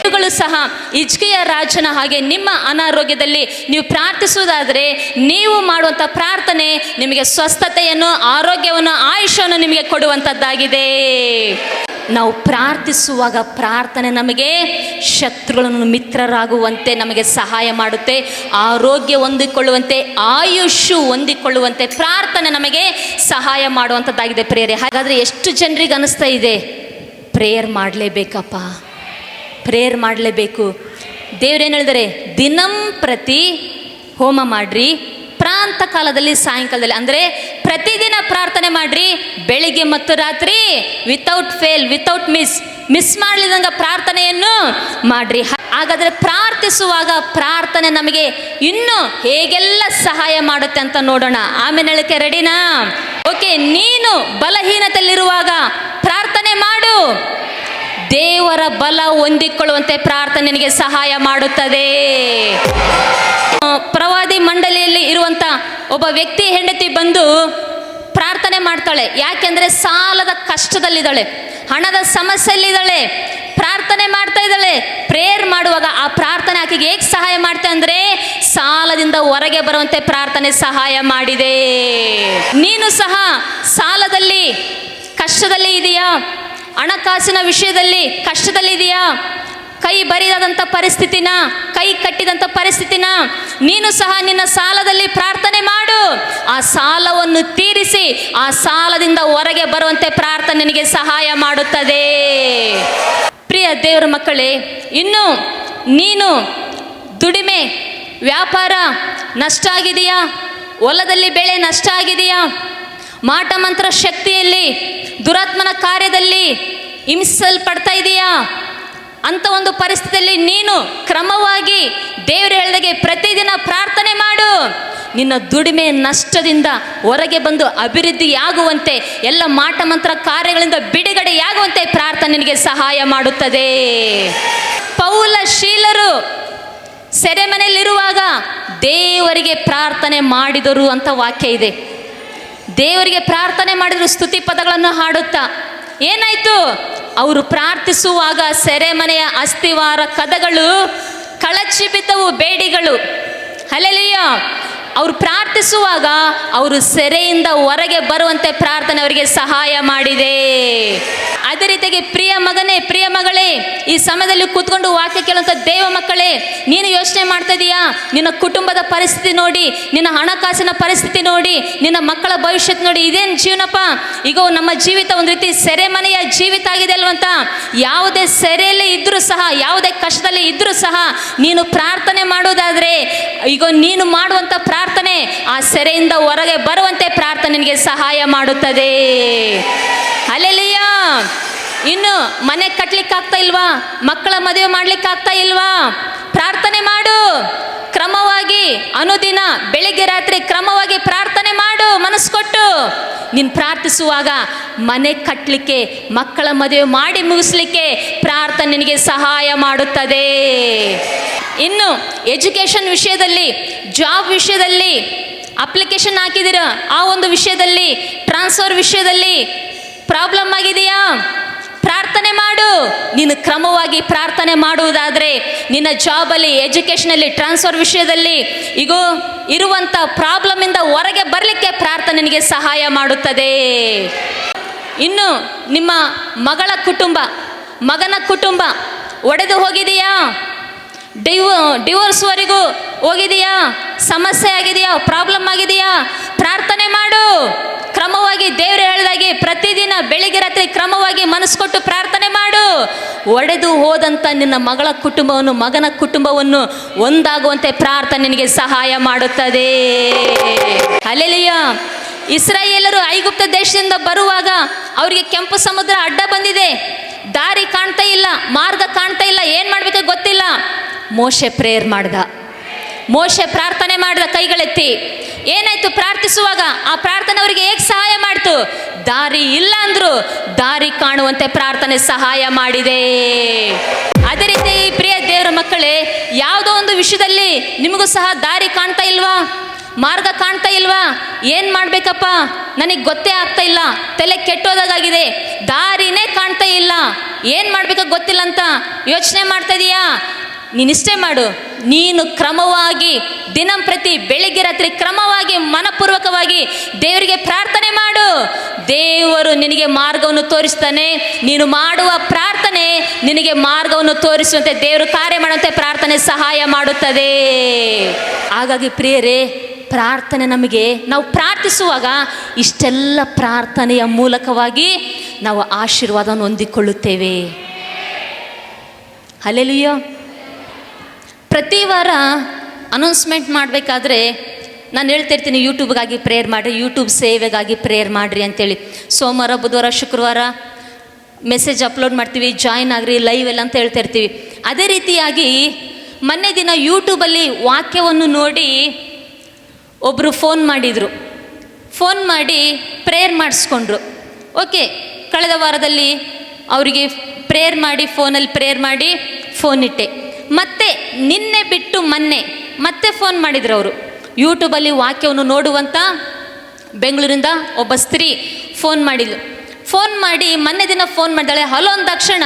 ಇವುಗಳು ಸಹ ಹಿಜ್ಕೀಯ ರಾಜನ ಹಾಗೆ ನಿಮ್ಮ ಅನಾರೋಗ್ಯದಲ್ಲಿ ನೀವು ಪ್ರಾರ್ಥಿಸುವುದಾದರೆ ನೀವು ಮಾಡುವಂಥ ಪ್ರಾರ್ಥನೆ ನಿಮಗೆ ಸ್ವಸ್ಥತೆಯನ್ನು, ಆರೋಗ್ಯವನ್ನು, ಆಯುಷ್ಯವನ್ನು ನಿಮಗೆ ಕೊಡುವಂಥದ್ದಾಗಿದೆ. ನಾವು ಪ್ರಾರ್ಥಿಸುವಾಗ ಪ್ರಾರ್ಥನೆ ನಮಗೆ ಶತ್ರುಗಳನ್ನು ಮಿತ್ರರಾಗುವಂತೆ ನಮಗೆ ಸಹಾಯ ಮಾಡುತ್ತೆ. ಆರೋಗ್ಯ ಹೊಂದಿಕೊಳ್ಳುವಂತೆ, ಆಯುಷ್ಯು ಹೊಂದಿಕೊಳ್ಳುವಂತೆ ಪ್ರಾರ್ಥನೆ ನಮಗೆ ಸಹಾಯ ಮಾಡುವಂಥದ್ದಾಗಿದೆ ಪ್ರೇಯರ್. ಹಾಗಾದರೆ ಎಷ್ಟು ಜನರಿಗೆ ಅನಿಸ್ತಾ ಇದೆ ಪ್ರೇಯರ್ ಮಾಡಲೇಬೇಕಪ್ಪ, ಪ್ರೇಯರ್ ಮಾಡಲೇಬೇಕು? ದೇವ್ರೇನು ಹೇಳಿದರೆ, ದಿನಂ ಪ್ರತಿ ಹೋಮ ಮಾಡಿರಿ, ಪ್ರಾಂತ ಕಾಲದಲ್ಲಿ, ಸಾಯಂಕಾಲದಲ್ಲಿ, ಅಂದರೆ ಪ್ರತಿದಿನ ಪ್ರಾರ್ಥನೆ ಮಾಡಿರಿ, ಬೆಳಿಗ್ಗೆ ಮತ್ತು ರಾತ್ರಿ ವಿತೌಟ್ ಫೇಲ್, ವಿತೌಟ್ ಮಿಸ್ ಮಾಡಲಿದಂಗೆ ಪ್ರಾರ್ಥನೆಯನ್ನು ಮಾಡಿರಿ. ಹಾಗಾದರೆ ಪ್ರಾರ್ಥಿಸುವಾಗ ಪ್ರಾರ್ಥನೆ ನಮಗೆ ಇನ್ನೂ ಹೇಗೆಲ್ಲ ಸಹಾಯ ಮಾಡುತ್ತೆ ಅಂತ ನೋಡೋಣ. ಆಮೇಲೆ ಹೇಳಕ್ಕೆ ರೆಡಿನಾ? ಓಕೆ, ನೀನು ಬಲಹೀನತೆಯಲ್ಲಿರುವಾಗ ಪ್ರಾರ್ಥನೆ ಮಾಡು. ದೇವರ ಬಲ ಹೊಂದಿಕೊಳ್ಳುವಂತೆ ಪ್ರಾರ್ಥನೆ ನಿನಗೆ ಸಹಾಯ ಮಾಡುತ್ತದೆ. ಪ್ರವಾದಿ ಮಂಡಳಿಯಲ್ಲಿ ಇರುವಂಥ ಒಬ್ಬ ವ್ಯಕ್ತಿ ಹೆಂಡತಿ ಬಂದು ಪ್ರಾರ್ಥನೆ ಮಾಡ್ತಾಳೆ. ಯಾಕೆಂದರೆ ಸಾಲದ ಕಷ್ಟದಲ್ಲಿದ್ದಾಳೆ, ಹಣದ ಸಮಸ್ಯೆಯಲ್ಲಿದ್ದಾಳೆ, ಪ್ರಾರ್ಥನೆ ಮಾಡ್ತಾ ಇದ್ದಾಳೆ. ಪ್ರೇಯರ್ ಮಾಡುವಾಗ ಆ ಪ್ರಾರ್ಥನೆ ಆಕೆಗೆ ಹೇಗೆ ಸಹಾಯ ಮಾಡ್ತೆ ಅಂದರೆ ಸಾಲದಿಂದ ಹೊರಗೆ ಬರುವಂತೆ ಪ್ರಾರ್ಥನೆ ಸಹಾಯ ಮಾಡಿದೆ. ನೀನು ಸಹ ಸಾಲದಲ್ಲಿ, ಕಷ್ಟದಲ್ಲಿ ಇದೆಯಾ? ಹಣಕಾಸಿನ ವಿಷಯದಲ್ಲಿ ಕಷ್ಟದಲ್ಲಿ ಇದೆಯಾ? ಕೈ ಬರಿದಾದಂಥ ಪರಿಸ್ಥಿತಿನ, ಕೈ ಕಟ್ಟಿದಂಥ ಪರಿಸ್ಥಿತಿನ, ನೀನು ಸಹ ನಿನ್ನ ಸಾಲದಲ್ಲಿ ಪ್ರಾರ್ಥನೆ ಮಾಡು. ಆ ಸಾಲವನ್ನು ತೀರಿಸಿ ಆ ಸಾಲದಿಂದ ಹೊರಗೆ ಬರುವಂತೆ ಪ್ರಾರ್ಥನೆ ನಿನಗೆ ಸಹಾಯ ಮಾಡುತ್ತದೆ. ಪ್ರಿಯ ದೇವರ ಮಕ್ಕಳೇ, ಇನ್ನು ನೀನು ದುಡಿಮೆ, ವ್ಯಾಪಾರ ನಷ್ಟ ಆಗಿದೆಯಾ? ಹೊಲದಲ್ಲಿ ಬೆಳೆ ನಷ್ಟ ಆಗಿದೆಯಾ? ಮಾಟ ಮಂತ್ರ ಶಕ್ತಿಯಲ್ಲಿ, ದುರಾತ್ಮನ ಕಾರ್ಯದಲ್ಲಿ ಹಿಂಸಲ್ಪಡ್ತಾ ಇದೆಯಾ? ಅಂತ ಒಂದು ಪರಿಸ್ಥಿತಿಯಲ್ಲಿ ನೀನು ಕ್ರಮವಾಗಿ ದೇವರು ಹೇಳಿದಾಗೆ ಪ್ರತಿದಿನ ಪ್ರಾರ್ಥನೆ ಮಾಡು. ನಿನ್ನ ದುಡಿಮೆ ನಷ್ಟದಿಂದ ಹೊರಗೆ ಬಂದು ಅಭಿವೃದ್ಧಿಯಾಗುವಂತೆ, ಎಲ್ಲ ಮಾಟ ಮಂತ್ರ ಕಾರ್ಯಗಳಿಂದ ಬಿಡುಗಡೆಯಾಗುವಂತೆ ಪ್ರಾರ್ಥನೆ ನಿನಗೆ ಸಹಾಯ ಮಾಡುತ್ತದೆ. ಪೌಲ ಶೀಲರು ಸೆರೆಮನೆಯಲ್ಲಿರುವಾಗ ದೇವರಿಗೆ ಪ್ರಾರ್ಥನೆ ಮಾಡಿದರು ಅಂತ ವಾಕ್ಯ ಇದೆ. ದೇವರಿಗೆ ಪ್ರಾರ್ಥನೆ ಮಾಡಿದರು ಸ್ತುತಿ ಪದಗಳನ್ನು ಹಾಡುತ್ತಾ. ಏನಾಯಿತು? ಅವರು ಪ್ರಾರ್ಥಿಸುವಾಗ ಸೆರೆಮನೆಯ ಅಸ್ಥಿವಾರ ಕದಗಳು ಕಳಚಿ ಬಿದ್ದವು, ಬೇಡಿಗಳು. ಹಲ್ಲೆಲೂಯಾ! ಅವರು ಪ್ರಾರ್ಥಿಸುವಾಗ ಅವರು ಸೆರೆಯಿಂದ ಹೊರಗೆ ಬರುವಂತೆ ಪ್ರಾರ್ಥನೆ ಅವರಿಗೆ ಸಹಾಯ ಮಾಡಿದೆ. ಅದೇ ರೀತಿಯಾಗಿ ಪ್ರಿಯ ಮಗನೇ, ಪ್ರಿಯ ಮಗಳೇ, ಈ ಸಮಯದಲ್ಲಿ ಕೂತ್ಕೊಂಡು ವಾಕ್ಯ ಕೇಳುವಂಥ ದೇವ ಮಕ್ಕಳೇ, ನೀನು ಯೋಚನೆ ಮಾಡ್ತಾ ಇದೀಯಾ? ನಿನ್ನ ಕುಟುಂಬದ ಪರಿಸ್ಥಿತಿ ನೋಡಿ, ನಿನ್ನ ಹಣಕಾಸಿನ ಪರಿಸ್ಥಿತಿ ನೋಡಿ, ನಿನ್ನ ಮಕ್ಕಳ ಭವಿಷ್ಯತ್ ನೋಡಿ, ಇದೇನು ಜೀವನಪ್ಪ? ಈಗ ನಮ್ಮ ಜೀವಿತ ಒಂದು ರೀತಿ ಸೆರೆಮನೆಯ ಜೀವಿತ ಆಗಿದೆ ಅಲ್ವಂತ. ಯಾವುದೇ ಸೆರೆಯಲ್ಲಿ ಇದ್ರೂ ಸಹ, ಯಾವುದೇ ಕಷ್ಟದಲ್ಲಿ ಇದ್ರೂ ಸಹ ನೀನು ಪ್ರಾರ್ಥನೆ ಮಾಡೋದಾದರೆ, ಈಗ ನೀನು ಮಾಡುವಂಥ ಪ್ರಾರ್ಥನೆ ಆ ಸೆರೆಯಿಂದ ಹೊರಗೆ ಬರುವಂತೆ ಪ್ರಾರ್ಥನೆ ನಿನಗೆ ಸಹಾಯ ಮಾಡುತ್ತದೆ. ಹಲ್ಲೆಲೂಯಾ! ಇನ್ನು ಮನೆ ಕಟ್ಟಲಿಕ್ಕೆ ಆಗ್ತಾ ಇಲ್ವಾ? ಮಕ್ಕಳ ಮದುವೆ ಮಾಡ್ಲಿಕ್ಕೆ ಆಗ್ತಾ ಇಲ್ವಾ? ಪ್ರಾರ್ಥನೆ ಮಾಡು. ಕ್ರಮವಾಗಿ ಅನುದಿನ ಬೆಳಿಗ್ಗೆ ರಾತ್ರಿ ಕ್ರಮವಾಗಿ ಪ್ರಾರ್ಥನೆ ಮಾಡು, ಮನಸ್ಸು ಕೊಟ್ಟು. ನೀನು ಪ್ರಾರ್ಥಿಸುವಾಗ ಮನೆ ಕಟ್ಟಲಿಕ್ಕೆ, ಮಕ್ಕಳ ಮದುವೆ ಮಾಡಿ ಮುಗಿಸ್ಲಿಕ್ಕೆ ಪ್ರಾರ್ಥನೆ ನಿನಗೆ ಸಹಾಯ ಮಾಡುತ್ತದೆ. ಇನ್ನು ಎಜುಕೇಷನ್ ವಿಷಯದಲ್ಲಿ, ಜಾಬ್ ವಿಷಯದಲ್ಲಿ, ಅಪ್ಲಿಕೇಶನ್ ಹಾಕಿದ್ದೀರ, ಆ ಒಂದು ವಿಷಯದಲ್ಲಿ, ಟ್ರಾನ್ಸ್ಫರ್ ವಿಷಯದಲ್ಲಿ ಪ್ರಾಬ್ಲಮ್ ಆಗಿದೆಯಾ? ಪ್ರಾರ್ಥನೆ ಮಾಡು. ನೀನು ಕ್ರಮವಾಗಿ ಪ್ರಾರ್ಥನೆ ಮಾಡುವುದಾದರೆ ನಿನ್ನ ಜಾಬಲ್ಲಿ, ಎಜುಕೇಷನಲ್ಲಿ, ಟ್ರಾನ್ಸ್ಫರ್ ವಿಷಯದಲ್ಲಿ ಈಗ ಇರುವಂಥ ಪ್ರಾಬ್ಲಮಿಂದ ಹೊರಗೆ ಬರಲಿಕ್ಕೆ ಪ್ರಾರ್ಥನೆ ನಿನಗೆ ಸಹಾಯ ಮಾಡುತ್ತದೆ. ಇನ್ನು ನಿಮ್ಮ ಮಗಳ ಕುಟುಂಬ, ಮಗನ ಕುಟುಂಬ ಒಡೆದು ಹೋಗಿದೆಯಾ? ಡಿವೋರ್ಸ್ವರೆಗೂ ಹೋಗಿದೆಯಾ? ಸಮಸ್ಯೆ ಆಗಿದೆಯಾ? ಪ್ರಾಬ್ಲಮ್ ಆಗಿದೆಯಾ? ಪ್ರಾರ್ಥನೆ ಮಾಡು. ಕ್ರಮವಾಗಿ ದೇವರು ಹೇಳಿದಾಗೆ ಪ್ರತಿದಿನ ಬೆಳಿಗ್ಗೆ ರಾತ್ರಿ ಕ್ರಮವಾಗಿ ಮನಸ್ಸು ಕೊಟ್ಟು ಪ್ರಾರ್ಥನೆ ಮಾಡು. ಒಡೆದು ಹೋದಂಥ ನಿನ್ನ ಮಗಳ ಕುಟುಂಬವನ್ನು, ಮಗನ ಕುಟುಂಬವನ್ನು ಒಂದಾಗುವಂತೆ ಪ್ರಾರ್ಥನೆ ನಿನಗೆ ಸಹಾಯ ಮಾಡುತ್ತದೆ. ಹಲ್ಲೆಲೂಯಾ. ಇಸ್ರಾಯೇಲರು ಐಗುಪ್ತ ದೇಶದಿಂದ ಬರುವಾಗ ಅವರಿಗೆ ಕೆಂಪು ಸಮುದ್ರ ಅಡ್ಡ ಬಂದಿದೆ, ದಾರಿ ಕಾಣ್ತಾ ಇಲ್ಲ, ಮಾರ್ಗ ಕಾಣ್ತಾ ಇಲ್ಲ, ಏನು ಮಾಡಬೇಕು ಗೊತ್ತಿಲ್ಲ. ಮೋಶೆ ಪ್ರೇಯರ್ ಮಾಡ್ದ, ಮೋಶೆ ಪ್ರಾರ್ಥನೆ ಮಾಡ್ದ ಕೈಗಳೆತ್ತಿ. ಏನಾಯ್ತು? ಪ್ರಾರ್ಥಿಸುವಾಗ ಆ ಪ್ರಾರ್ಥನೆ ಅವರಿಗೆ ಹೇಗೆ ಸಹಾಯ ಮಾಡ್ತು? ದಾರಿ ಇಲ್ಲ ಅಂದ್ರು ದಾರಿ ಕಾಣುವಂತೆ ಪ್ರಾರ್ಥನೆ ಸಹಾಯ ಮಾಡಿದೆ. ಅದೇ ರೀತಿ ಪ್ರಿಯ ದೇವರ ಮಕ್ಕಳೇ, ಯಾವುದೋ ಒಂದು ವಿಷಯದಲ್ಲಿ ನಿಮಗೂ ಸಹ ದಾರಿ ಕಾಣ್ತಾ ಇಲ್ವಾ? ಮಾರ್ಗ ಕಾಣ್ತಾ ಇಲ್ವಾ? ಏನು ಮಾಡಬೇಕಪ್ಪ ನನಗೆ ಗೊತ್ತೇ ಆಗ್ತಾ ಇಲ್ಲ, ತಲೆ ಕೆಟ್ಟೋದಾಗಿದೆ, ದಾರಿನೇ ಕಾಣ್ತಾ ಇಲ್ಲ, ಏನು ಮಾಡಬೇಕು ಗೊತ್ತಿಲ್ಲ ಅಂತ ಯೋಚನೆ ಮಾಡ್ತಾ ಇದೀಯಾ? ನೀನಿಷ್ಟೇ ಮಾಡು, ನೀನು ಕ್ರಮವಾಗಿ ದಿನಂಪ್ರತಿ ಬೆಳಿಗ್ಗೆ ರಾತ್ರಿ ಕ್ರಮವಾಗಿ ಮನಪೂರ್ವಕವಾಗಿ ದೇವರಿಗೆ ಪ್ರಾರ್ಥನೆ ಮಾಡು. ದೇವರು ನಿನಗೆ ಮಾರ್ಗವನ್ನು ತೋರಿಸ್ತಾನೆ. ನೀನು ಮಾಡುವ ಪ್ರಾರ್ಥನೆ ನಿನಗೆ ಮಾರ್ಗವನ್ನು ತೋರಿಸುವಂತೆ, ದೇವರು ಕಾರ್ಯ ಮಾಡುವಂತೆ ಪ್ರಾರ್ಥನೆ ಸಹಾಯ ಮಾಡುತ್ತದೆ. ಹಾಗಾಗಿ ಪ್ರಿಯರೇ, ಪ್ರಾರ್ಥನೆ ನಮಗೆ, ನಾವು ಪ್ರಾರ್ಥಿಸುವಾಗ ಇಷ್ಟೆಲ್ಲ ಪ್ರಾರ್ಥನೆಯ ಮೂಲಕವಾಗಿ ನಾವು ಆಶೀರ್ವಾದವನ್ನು ಹೊಂದಿಕೊಳ್ಳುತ್ತೇವೆ. ಹಲ್ಲೆಲೂಯಾ. ಪ್ರತಿ ವಾರ ಅನೌನ್ಸ್ಮೆಂಟ್ ಮಾಡಬೇಕಾದ್ರೆ ನಾನು ಹೇಳ್ತಿರ್ತೀನಿ, ಯೂಟ್ಯೂಬ್ಗಾಗಿ ಪ್ರೇಯರ್ ಮಾಡಿರಿ, ಯೂಟ್ಯೂಬ್ ಸೇವೆಗಾಗಿ ಪ್ರೇಯರ್ ಮಾಡಿರಿ ಅಂತೇಳಿ. ಸೋಮವಾರ, ಬುಧವಾರ, ಶುಕ್ರವಾರ ಮೆಸೇಜ್ ಅಪ್ಲೋಡ್ ಮಾಡ್ತೀವಿ, ಜಾಯಿನ್ ಆಗ್ರಿ ಲೈವ್ ಎಲ್ಲ ಅಂತ ಹೇಳ್ತಾ ಇರ್ತೀವಿ. ಅದೇ ರೀತಿಯಾಗಿ ಮೊನ್ನೆ ದಿನ ಯೂಟ್ಯೂಬಲ್ಲಿ ವಾಕ್ಯವನ್ನು ನೋಡಿ ಒಬ್ಬರು ಫೋನ್ ಮಾಡಿದರು. ಫೋನ್ ಮಾಡಿ ಪ್ರೇಯರ್ ಮಾಡಿಸ್ಕೊಂಡ್ರು. ಓಕೆ, ಕಳೆದ ವಾರದಲ್ಲಿ ಅವರಿಗೆ ಪ್ರೇಯರ್ ಮಾಡಿ, ಫೋನಲ್ಲಿ ಪ್ರೇಯರ್ ಮಾಡಿ ಫೋನ್ ಇಟ್ಟೆ. ಮತ್ತೆ ನಿನ್ನೆ ಬಿಟ್ಟು ಮೊನ್ನೆ ಮತ್ತೆ ಫೋನ್ ಮಾಡಿದ್ರು ಅವರು. ಯೂಟ್ಯೂಬಲ್ಲಿ ವಾಕ್ಯವನ್ನು ನೋಡುವಂಥ ಬೆಂಗಳೂರಿಂದ ಒಬ್ಬ ಸ್ತ್ರೀ ಫೋನ್ ಮಾಡಿದ್ಲು. ಫೋನ್ ಮಾಡಿ ಮೊನ್ನೆ ದಿನ ಫೋನ್ ಮಾಡಿದಾಳೆ. ಹಲೋ ಅಂದ ತಕ್ಷಣ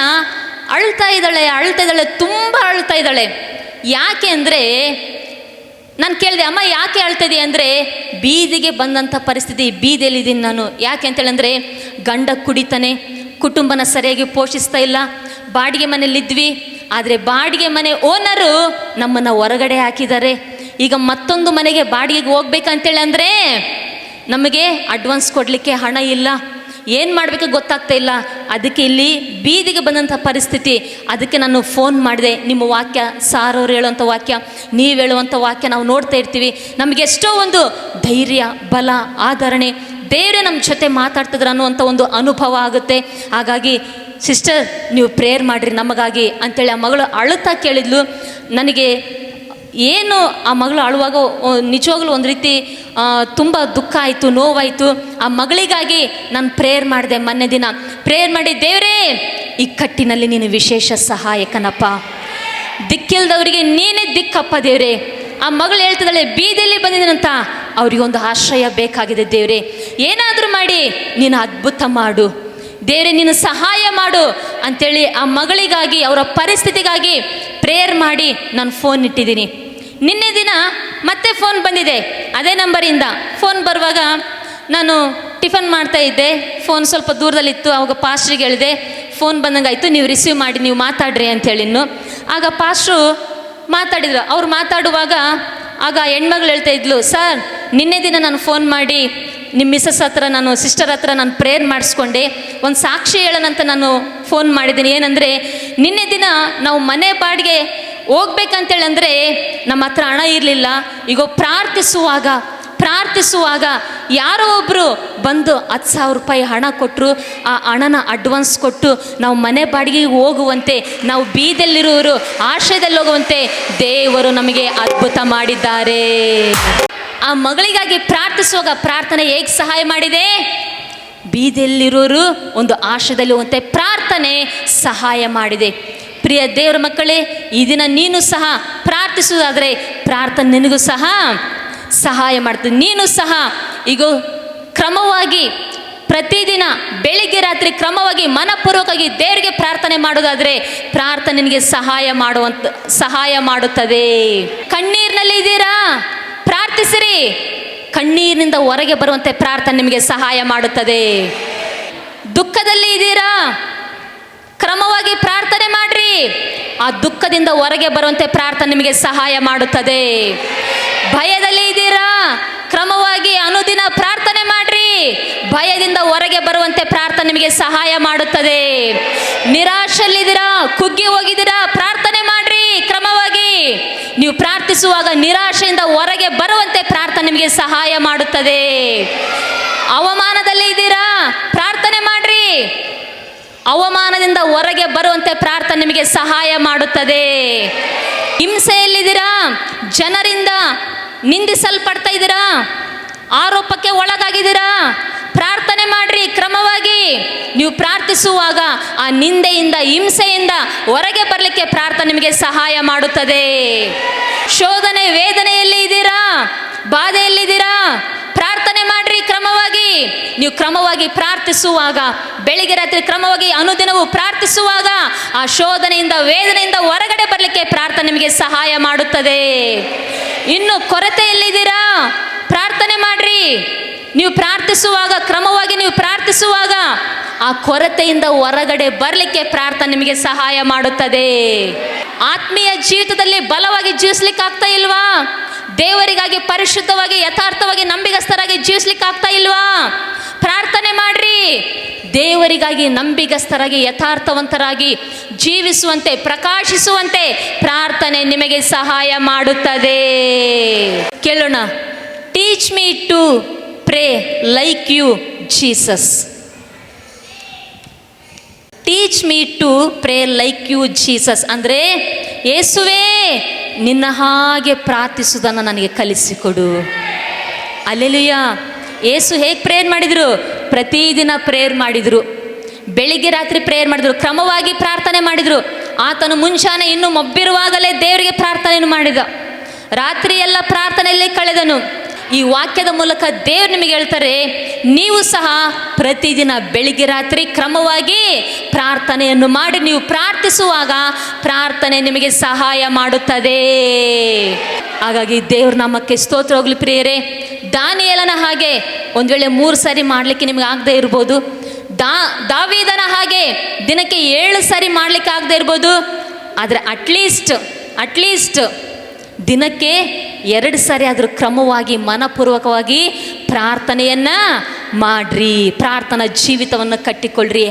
ಅಳ್ತಾ ಇದ್ದಾಳೆ, ತುಂಬ ಅಳ್ತಾ ಇದ್ದಾಳೆ. ಯಾಕೆ ಅಂದರೆ, ನಾನು ಕೇಳಿದೆ, ಅಮ್ಮ ಯಾಕೆ ಅಳ್ತಿದೆ ಅಂದರೆ, ಬೀದಿಗೆ ಬಂದಂಥ ಪರಿಸ್ಥಿತಿ, ಬೀದಿಯಲ್ಲಿದ್ದೀನಿ ನಾನು. ಯಾಕೆ ಅಂತೇಳಂದರೆ, ಗಂಡ ಕುಡಿತಾನೆ, ಕುಟುಂಬನ ಸರಿಯಾಗಿ ಪೋಷಿಸ್ತಾ ಇಲ್ಲ, ಬಾಡಿಗೆ ಮನೇಲಿದ್ವಿ, ಆದರೆ ಬಾಡಿಗೆ ಮನೆ ಓನರು ನಮ್ಮನ್ನು ಹೊರಗಡೆ ಹಾಕಿದ್ದಾರೆ. ಈಗ ಮತ್ತೊಂದು ಮನೆಗೆ ಬಾಡಿಗೆಗೆ ಹೋಗ್ಬೇಕಂತೇಳಿ ಅಂದರೆ ನಮಗೆ ಅಡ್ವಾನ್ಸ್ ಕೊಡಲಿಕ್ಕೆ ಹಣ ಇಲ್ಲ, ಏನು ಮಾಡಬೇಕು ಗೊತ್ತಾಗ್ತಾ ಇಲ್ಲ. ಅದಕ್ಕೆ ಇಲ್ಲಿ ಬೀದಿಗೆ ಬಂದಂಥ ಪರಿಸ್ಥಿತಿ. ಅದಕ್ಕೆ ನಾನು ಫೋನ್ ಮಾಡಿದೆ. ನಿಮ್ಮ ವಾಕ್ಯ, ಸಾರೋರು ಹೇಳುವಂಥ ವಾಕ್ಯ, ನೀವು ಹೇಳುವಂಥ ವಾಕ್ಯ ನಾವು ನೋಡ್ತಾ ಇರ್ತೀವಿ. ನಮಗೆ ಎಷ್ಟೋ ಒಂದು ಧೈರ್ಯ, ಬಲ, ಆಧರಣೆ, ದೇವರೇ ನಮ್ಮ ಜೊತೆ ಮಾತಾಡ್ತಿದ್ರು ಅನ್ನುವಂಥ ಒಂದು ಅನುಭವ ಆಗುತ್ತೆ. ಹಾಗಾಗಿ ಸಿಸ್ಟರ್, ನೀವು ಪ್ರೇಯರ್ ಮಾಡಿರಿ ನಮಗಾಗಿ ಅಂತೇಳಿ ಆ ಮಗಳು ಅಳುತ್ತಾ ಕೇಳಿದ್ಲು. ನನಗೆ ಏನು ಆ ಮಗಳು ಅಳುವಾಗ ನಿಜವಾಗ್ಲೂ ಒಂದು ರೀತಿ ತುಂಬ ದುಃಖ ಆಯಿತು, ನೋವಾಯಿತು. ಆ ಮಗಳಿಗಾಗಿ ನಾನು ಪ್ರೇಯರ್ ಮಾಡಿದೆ. ಮೊನ್ನೆ ದಿನ ಪ್ರೇಯರ್ ಮಾಡಿ, ದೇವರೇ ಇಕ್ಕಟ್ಟಿನಲ್ಲಿ ನೀನು ವಿಶೇಷ ಸಹಾಯಕನಪ್ಪ, ದಿಕ್ಕಿಲ್ದವರಿಗೆ ನೀನೇ ದಿಕ್ಕಪ್ಪ ದೇವರೇ. ಆ ಮಗಳು ಹೇಳ್ತಿದ್ದಾಳೆ, ಬೀದಿಯಲ್ಲಿ ಬಂದಿದ್ದೀನಂತ ಅವರಿಗೊಂದು ಆಶ್ರಯ ಬೇಕಾಗಿದೆ ದೇವರೇ, ಏನಾದರೂ ಮಾಡಿ ನೀನು ಅದ್ಭುತ ಮಾಡು ದೇವರೇ, ನೀನು ಸಹಾಯ ಮಾಡು ಅಂಥೇಳಿ ಆ ಮಗಳಿಗಾಗಿ, ಅವರ ಪರಿಸ್ಥಿತಿಗಾಗಿ ಪ್ರೇಯರ್ ಮಾಡಿ ನಾನು ಫೋನ್ ಇಟ್ಟಿದ್ದೀನಿ. ನಿನ್ನೆ ದಿನ ಮತ್ತೆ ಫೋನ್ ಬಂದಿದೆ ಅದೇ ನಂಬರಿಂದ. ಫೋನ್ ಬರುವಾಗ ನಾನು ಟಿಫನ್ ಮಾಡ್ತಾ ಇದ್ದೆ, ಫೋನ್ ಸ್ವಲ್ಪ ದೂರದಲ್ಲಿತ್ತು. ಆವಾಗ ಪಾಸ್ಟ್ರಿಗೆ ಹೇಳಿದೆ, ಫೋನ್ ಬಂದಂಗಾಯಿತು, ನೀವು ರಿಸೀವ್ ಮಾಡಿ ನೀವು ಮಾತಾಡ್ರಿ ಅಂಥೇಳಿನ್ನು. ಆಗ ಪಾಸ್ಟ್ರು ಮಾತಾಡಿದ್ರು. ಅವ್ರು ಮಾತಾಡುವಾಗ ಆಗ ಹೆಣ್ಮಗಳು ಹೇಳ್ತಾ ಇದ್ಲು, ಸರ್ ನಿನ್ನೆ ದಿನ ನಾನು ಫೋನ್ ಮಾಡಿ ನಿಮ್ಮ ಮಿಸಸ್ ಹತ್ರ, ನಾನು ಸಿಸ್ಟರ್ ಹತ್ರ ನಾನು ಪ್ರೇಯರ್ ಮಾಡಿಸ್ಕೊಂಡೆ, ಒಂದು ಸಾಕ್ಷಿ ಹೇಳೋಣಂತ ನಾನು ಫೋನ್ ಮಾಡಿದ್ದೀನಿ. ಏನಂದರೆ, ನಿನ್ನೆ ದಿನ ನಾವು ಮನೆ ಬಾಡಿಗೆ ಹೋಗ್ಬೇಕಂತೇಳಂದರೆ ನಮ್ಮ ಹತ್ರ ಹಣ ಇರಲಿಲ್ಲ. ಈಗ ಪ್ರಾರ್ಥಿಸುವಾಗ ಯಾರೋ ಒಬ್ಬರು ಬಂದು 10,000 ರೂಪಾಯಿ ಹಣ ಕೊಟ್ಟರು. ಆ ಹಣನ ಅಡ್ವಾನ್ಸ್ ಕೊಟ್ಟು ನಾವು ಮನೆ ಬಾಡಿಗೆಗೆ ಹೋಗುವಂತೆ, ನಾವು ಬೀದಲ್ಲಿರುವವರು ಆಶ್ರಯದಲ್ಲಿ ಹೋಗುವಂತೆ ದೇವರು ನಮಗೆ ಅದ್ಭುತ ಮಾಡಿದ್ದಾರೆ. ಆ ಮಗಳಿಗಾಗಿ ಪ್ರಾರ್ಥಿಸುವಾಗ ಪ್ರಾರ್ಥನೆ ಹೇಗೆ ಸಹಾಯ ಮಾಡಿದೆ? ಬೀದಿಯಲ್ಲಿರೋರು ಒಂದು ಆಶ್ರಯದಲ್ಲಿ ಹೋಗುವಂತೆ ಪ್ರಾರ್ಥನೆ ಸಹಾಯ ಮಾಡಿದೆ. ಪ್ರಿಯ ದೇವರ ಮಕ್ಕಳೇ, ಈ ದಿನ ನೀನು ಸಹ ಪ್ರಾರ್ಥಿಸುವುದಾದರೆ ಪ್ರಾರ್ಥನೆ ನಿನಗೂ ಸಹ ಸಹಾಯ ಮಾಡ್ತದೆ. ನೀನು ಸಹ ಈಗ ಕ್ರಮವಾಗಿ ಪ್ರತಿದಿನ ಬೆಳಿಗ್ಗೆ ರಾತ್ರಿ ಕ್ರಮವಾಗಿ ಮನಪೂರ್ವಕವಾಗಿ ದೇವರಿಗೆ ಪ್ರಾರ್ಥನೆ ಮಾಡೋದಾದ್ರೆ ಪ್ರಾರ್ಥನೆ ನಿನಗೆ ಸಹಾಯ ಮಾಡುತ್ತದೆ. ಕಣ್ಣೀರಿನಲ್ಲಿ ಇದ್ದೀರಾ, ಪ್ರಾರ್ಥಿಸಿರಿ. ಕಣ್ಣೀರಿನಿಂದ ಹೊರಗೆ ಬರುವಂತೆ ಪ್ರಾರ್ಥನೆ ನಿಮಗೆ ಸಹಾಯ ಮಾಡುತ್ತದೆ. ದುಃಖದಲ್ಲಿ ಇದ್ದೀರಾ, ಕ್ರಮವಾಗಿ ಪ್ರಾರ್ಥನೆ ಮಾಡ್ರಿ. ಆ ದುಃಖದಿಂದ ಹೊರಗೆ ಬರುವಂತೆ ಪ್ರಾರ್ಥನೆ ನಿಮಗೆ ಸಹಾಯ ಮಾಡುತ್ತದೆ. ಭಯದಲ್ಲಿ ಇದ್ದೀರಾ, ಕ್ರಮವಾಗಿ ಅನುದಿನ ಪ್ರಾರ್ಥನೆ ಮಾಡ್ರಿ. ಭಯದಿಂದ ಹೊರಗೆ ಬರುವಂತೆ ಪ್ರಾರ್ಥನೆ ನಿಮಗೆ ಸಹಾಯ ಮಾಡುತ್ತದೆ. ನಿರಾಶೆಯಲ್ಲಿದ್ದೀರಾ, ಕುಗ್ಗಿ ಹೋಗಿದ್ದೀರಾ, ಪ್ರಾರ್ಥನೆ ಮಾಡ್ರಿ. ಕ್ರಮವಾಗಿ ನೀವು ಪ್ರಾರ್ಥಿಸುವಾಗ ನಿರಾಶೆಯಿಂದ ಹೊರಗೆ ಬರುವಂತೆ ಪ್ರಾರ್ಥನೆ ನಿಮಗೆ ಸಹಾಯ ಮಾಡುತ್ತದೆ. ಅವಮಾನದಲ್ಲಿ ಇದ್ದೀರಾ, ಪ್ರಾರ್ಥನೆ ಮಾಡ್ರಿ. ಅವಮಾನದಿಂದ ಹೊರಗೆ ಬರುವಂತೆ ಪ್ರಾರ್ಥನೆ ನಿಮಗೆ ಸಹಾಯ ಮಾಡುತ್ತದೆ. ಹಿಂಸೆಯಲ್ಲಿದ್ದೀರಾ, ಜನರಿಂದ ನಿಂದಿಸಲ್ಪಡ್ತಾ ಇದ್ದೀರಾ, ಆರೋಪಕ್ಕೆ ಒಳಗಾಗಿದ್ದೀರಾ, ಪ್ರಾರ್ಥನೆ ಮಾಡ್ರಿ. ಕ್ರಮವಾಗಿ ನೀವು ಪ್ರಾರ್ಥಿಸುವಾಗ ಆ ನಿಂದೆಯಿಂದ ಹಿಂಸೆಯಿಂದ ಹೊರಗೆ ಬರಲಿಕ್ಕೆ ಪ್ರಾರ್ಥನೆ ನಿಮಗೆ ಸಹಾಯ ಮಾಡುತ್ತದೆ. ಶೋಧನೆ ವೇದನೆಯಲ್ಲಿ ಇದ್ದೀರಾ, ಬಾಧೆಯಲ್ಲಿದ್ದೀರಾ, ಪ್ರಾರ್ಥನೆ ಮಾಡ್ರಿ. ಕ್ರಮವಾಗಿ ನೀವು ಕ್ರಮವಾಗಿ ಪ್ರಾರ್ಥಿಸುವಾಗ, ಬೆಳಿಗ್ಗೆ ರಾತ್ರಿ ಕ್ರಮವಾಗಿ ಅನುದಿನವೂ ಪ್ರಾರ್ಥಿಸುವಾಗ ಆ ಶೋಧನೆಯಿಂದ ವೇದನೆಯಿಂದ ಹೊರಗಡೆ ಬರಲಿಕ್ಕೆ ಪ್ರಾರ್ಥನೆ ನಿಮಗೆ ಸಹಾಯ ಮಾಡುತ್ತದೆ. ಇನ್ನು ಕೊರತೆಯಲ್ಲಿದ್ದೀರಾ, ಪ್ರಾರ್ಥನೆ ಮಾಡ್ರಿ. ನೀವು ಪ್ರಾರ್ಥಿಸುವಾಗ, ಕ್ರಮವಾಗಿ ನೀವು ಪ್ರಾರ್ಥಿಸುವಾಗ ಆ ಕೊರತೆಯಿಂದ ಹೊರಗಡೆ ಬರಲಿಕ್ಕೆ ಪ್ರಾರ್ಥನೆ ನಿಮಗೆ ಸಹಾಯ ಮಾಡುತ್ತದೆ. ಆತ್ಮೀಯ ಜೀವಿತದಲ್ಲಿ ಬಲವಾಗಿ ಜೀವಿಸ್ಲಿಕ್ಕೆ ಆಗ್ತಾ ಇಲ್ವಾ? ದೇವರಿಗಾಗಿ ಪರಿಶುದ್ಧವಾಗಿ ಯಥಾರ್ಥವಾಗಿ ನಂಬಿಗಸ್ತರಾಗಿ ಜೀವಿಸ್ಲಿಕ್ಕೆ ಆಗ್ತಾ ಇಲ್ವಾ? ಪ್ರಾರ್ಥನೆ ಮಾಡ್ರಿ. ದೇವರಿಗಾಗಿ ನಂಬಿಗಸ್ತರಾಗಿ ಯಥಾರ್ಥವಂತರಾಗಿ ಜೀವಿಸುವಂತೆ, ಪ್ರಕಾಶಿಸುವಂತೆ ಪ್ರಾರ್ಥನೆ ನಿಮಗೆ ಸಹಾಯ ಮಾಡುತ್ತದೆ. ಕೇಳೋಣ. Teach me to pray like you Jesus. Teach me to pray like you Jesus ಅಂದರೆ, ಯೇಸುವೇ ನಿನ್ನ ಹಾಗೆ ಪ್ರಾರ್ಥಿಸುವುದನ್ನು ನನಗೆ ಕಲಿಸಿಕೊಡು. ಅಲ್ಲೆಲುಯ್ಯ. ಯೇಸು ಹೇಗೆ ಪ್ರೇಯರ್ ಮಾಡಿದರು? ಪ್ರತಿದಿನ ಪ್ರೇಯರ್ ಮಾಡಿದರು. ಬೆಳಿಗ್ಗೆ ರಾತ್ರಿ ಪ್ರೇಯರ್ ಮಾಡಿದರು, ಕ್ರಮವಾಗಿ ಪ್ರಾರ್ಥನೆ ಮಾಡಿದರು. ಆತನು ಮುಂಚಾನೆ ಇನ್ನೂ ಮಬ್ಬಿರುವಾಗಲೇ ದೇವರಿಗೆ ಪ್ರಾರ್ಥನೆಯನ್ನು ಮಾಡಿದ. ರಾತ್ರಿ ಎಲ್ಲ ಪ್ರಾರ್ಥನೆಯಲ್ಲಿ ಕಳೆದನು. ಈ ವಾಕ್ಯದ ಮೂಲಕ ದೇವರು ನಿಮಗೆ ಹೇಳ್ತಾರೆ, ನೀವು ಸಹ ಪ್ರತಿದಿನ ಬೆಳಿಗ್ಗೆ ರಾತ್ರಿ ಕ್ರಮವಾಗಿ ಪ್ರಾರ್ಥನೆಯನ್ನು ಮಾಡಿ ನೀವು ಪ್ರಾರ್ಥಿಸುವಾಗ ಪ್ರಾರ್ಥನೆ ನಿಮಗೆ ಸಹಾಯ ಮಾಡುತ್ತದೆ. ಹಾಗಾಗಿ ದೇವ್ರ ನಾಮಕ್ಕೆ ಸ್ತೋತ್ರ ಹೋಗ್ಲಿ ಪ್ರಿಯರೇ. ದಾನಿಯೇಲನ ಹಾಗೆ ಒಂದು ವೇಳೆ 3 ಸಾರಿ ಮಾಡಲಿಕ್ಕೆ ನಿಮಗೆ ಆಗದೆ ಇರ್ಬೋದು. ದಾವೀದನ ಹಾಗೆ ದಿನಕ್ಕೆ 7 ಸಾರಿ ಮಾಡಲಿಕ್ಕೆ ಆಗದೆ ಇರ್ಬೋದು. ಆದರೆ ಅಟ್ಲೀಸ್ಟ್ ದಿನಕ್ಕೆ 2 ಸಾರಿ ಆದರೂ ಕ್ರಮವಾಗಿ ಮನಪೂರ್ವಕವಾಗಿ ಪ್ರಾರ್ಥನೆಯನ್ನ ಮಾಡ್ರಿ. ಪ್ರಾರ್ಥನಾ ಜೀವಿತವನ್ನು ಕಟ್ಟಿಕೊಳ್ಳ್ರಿ.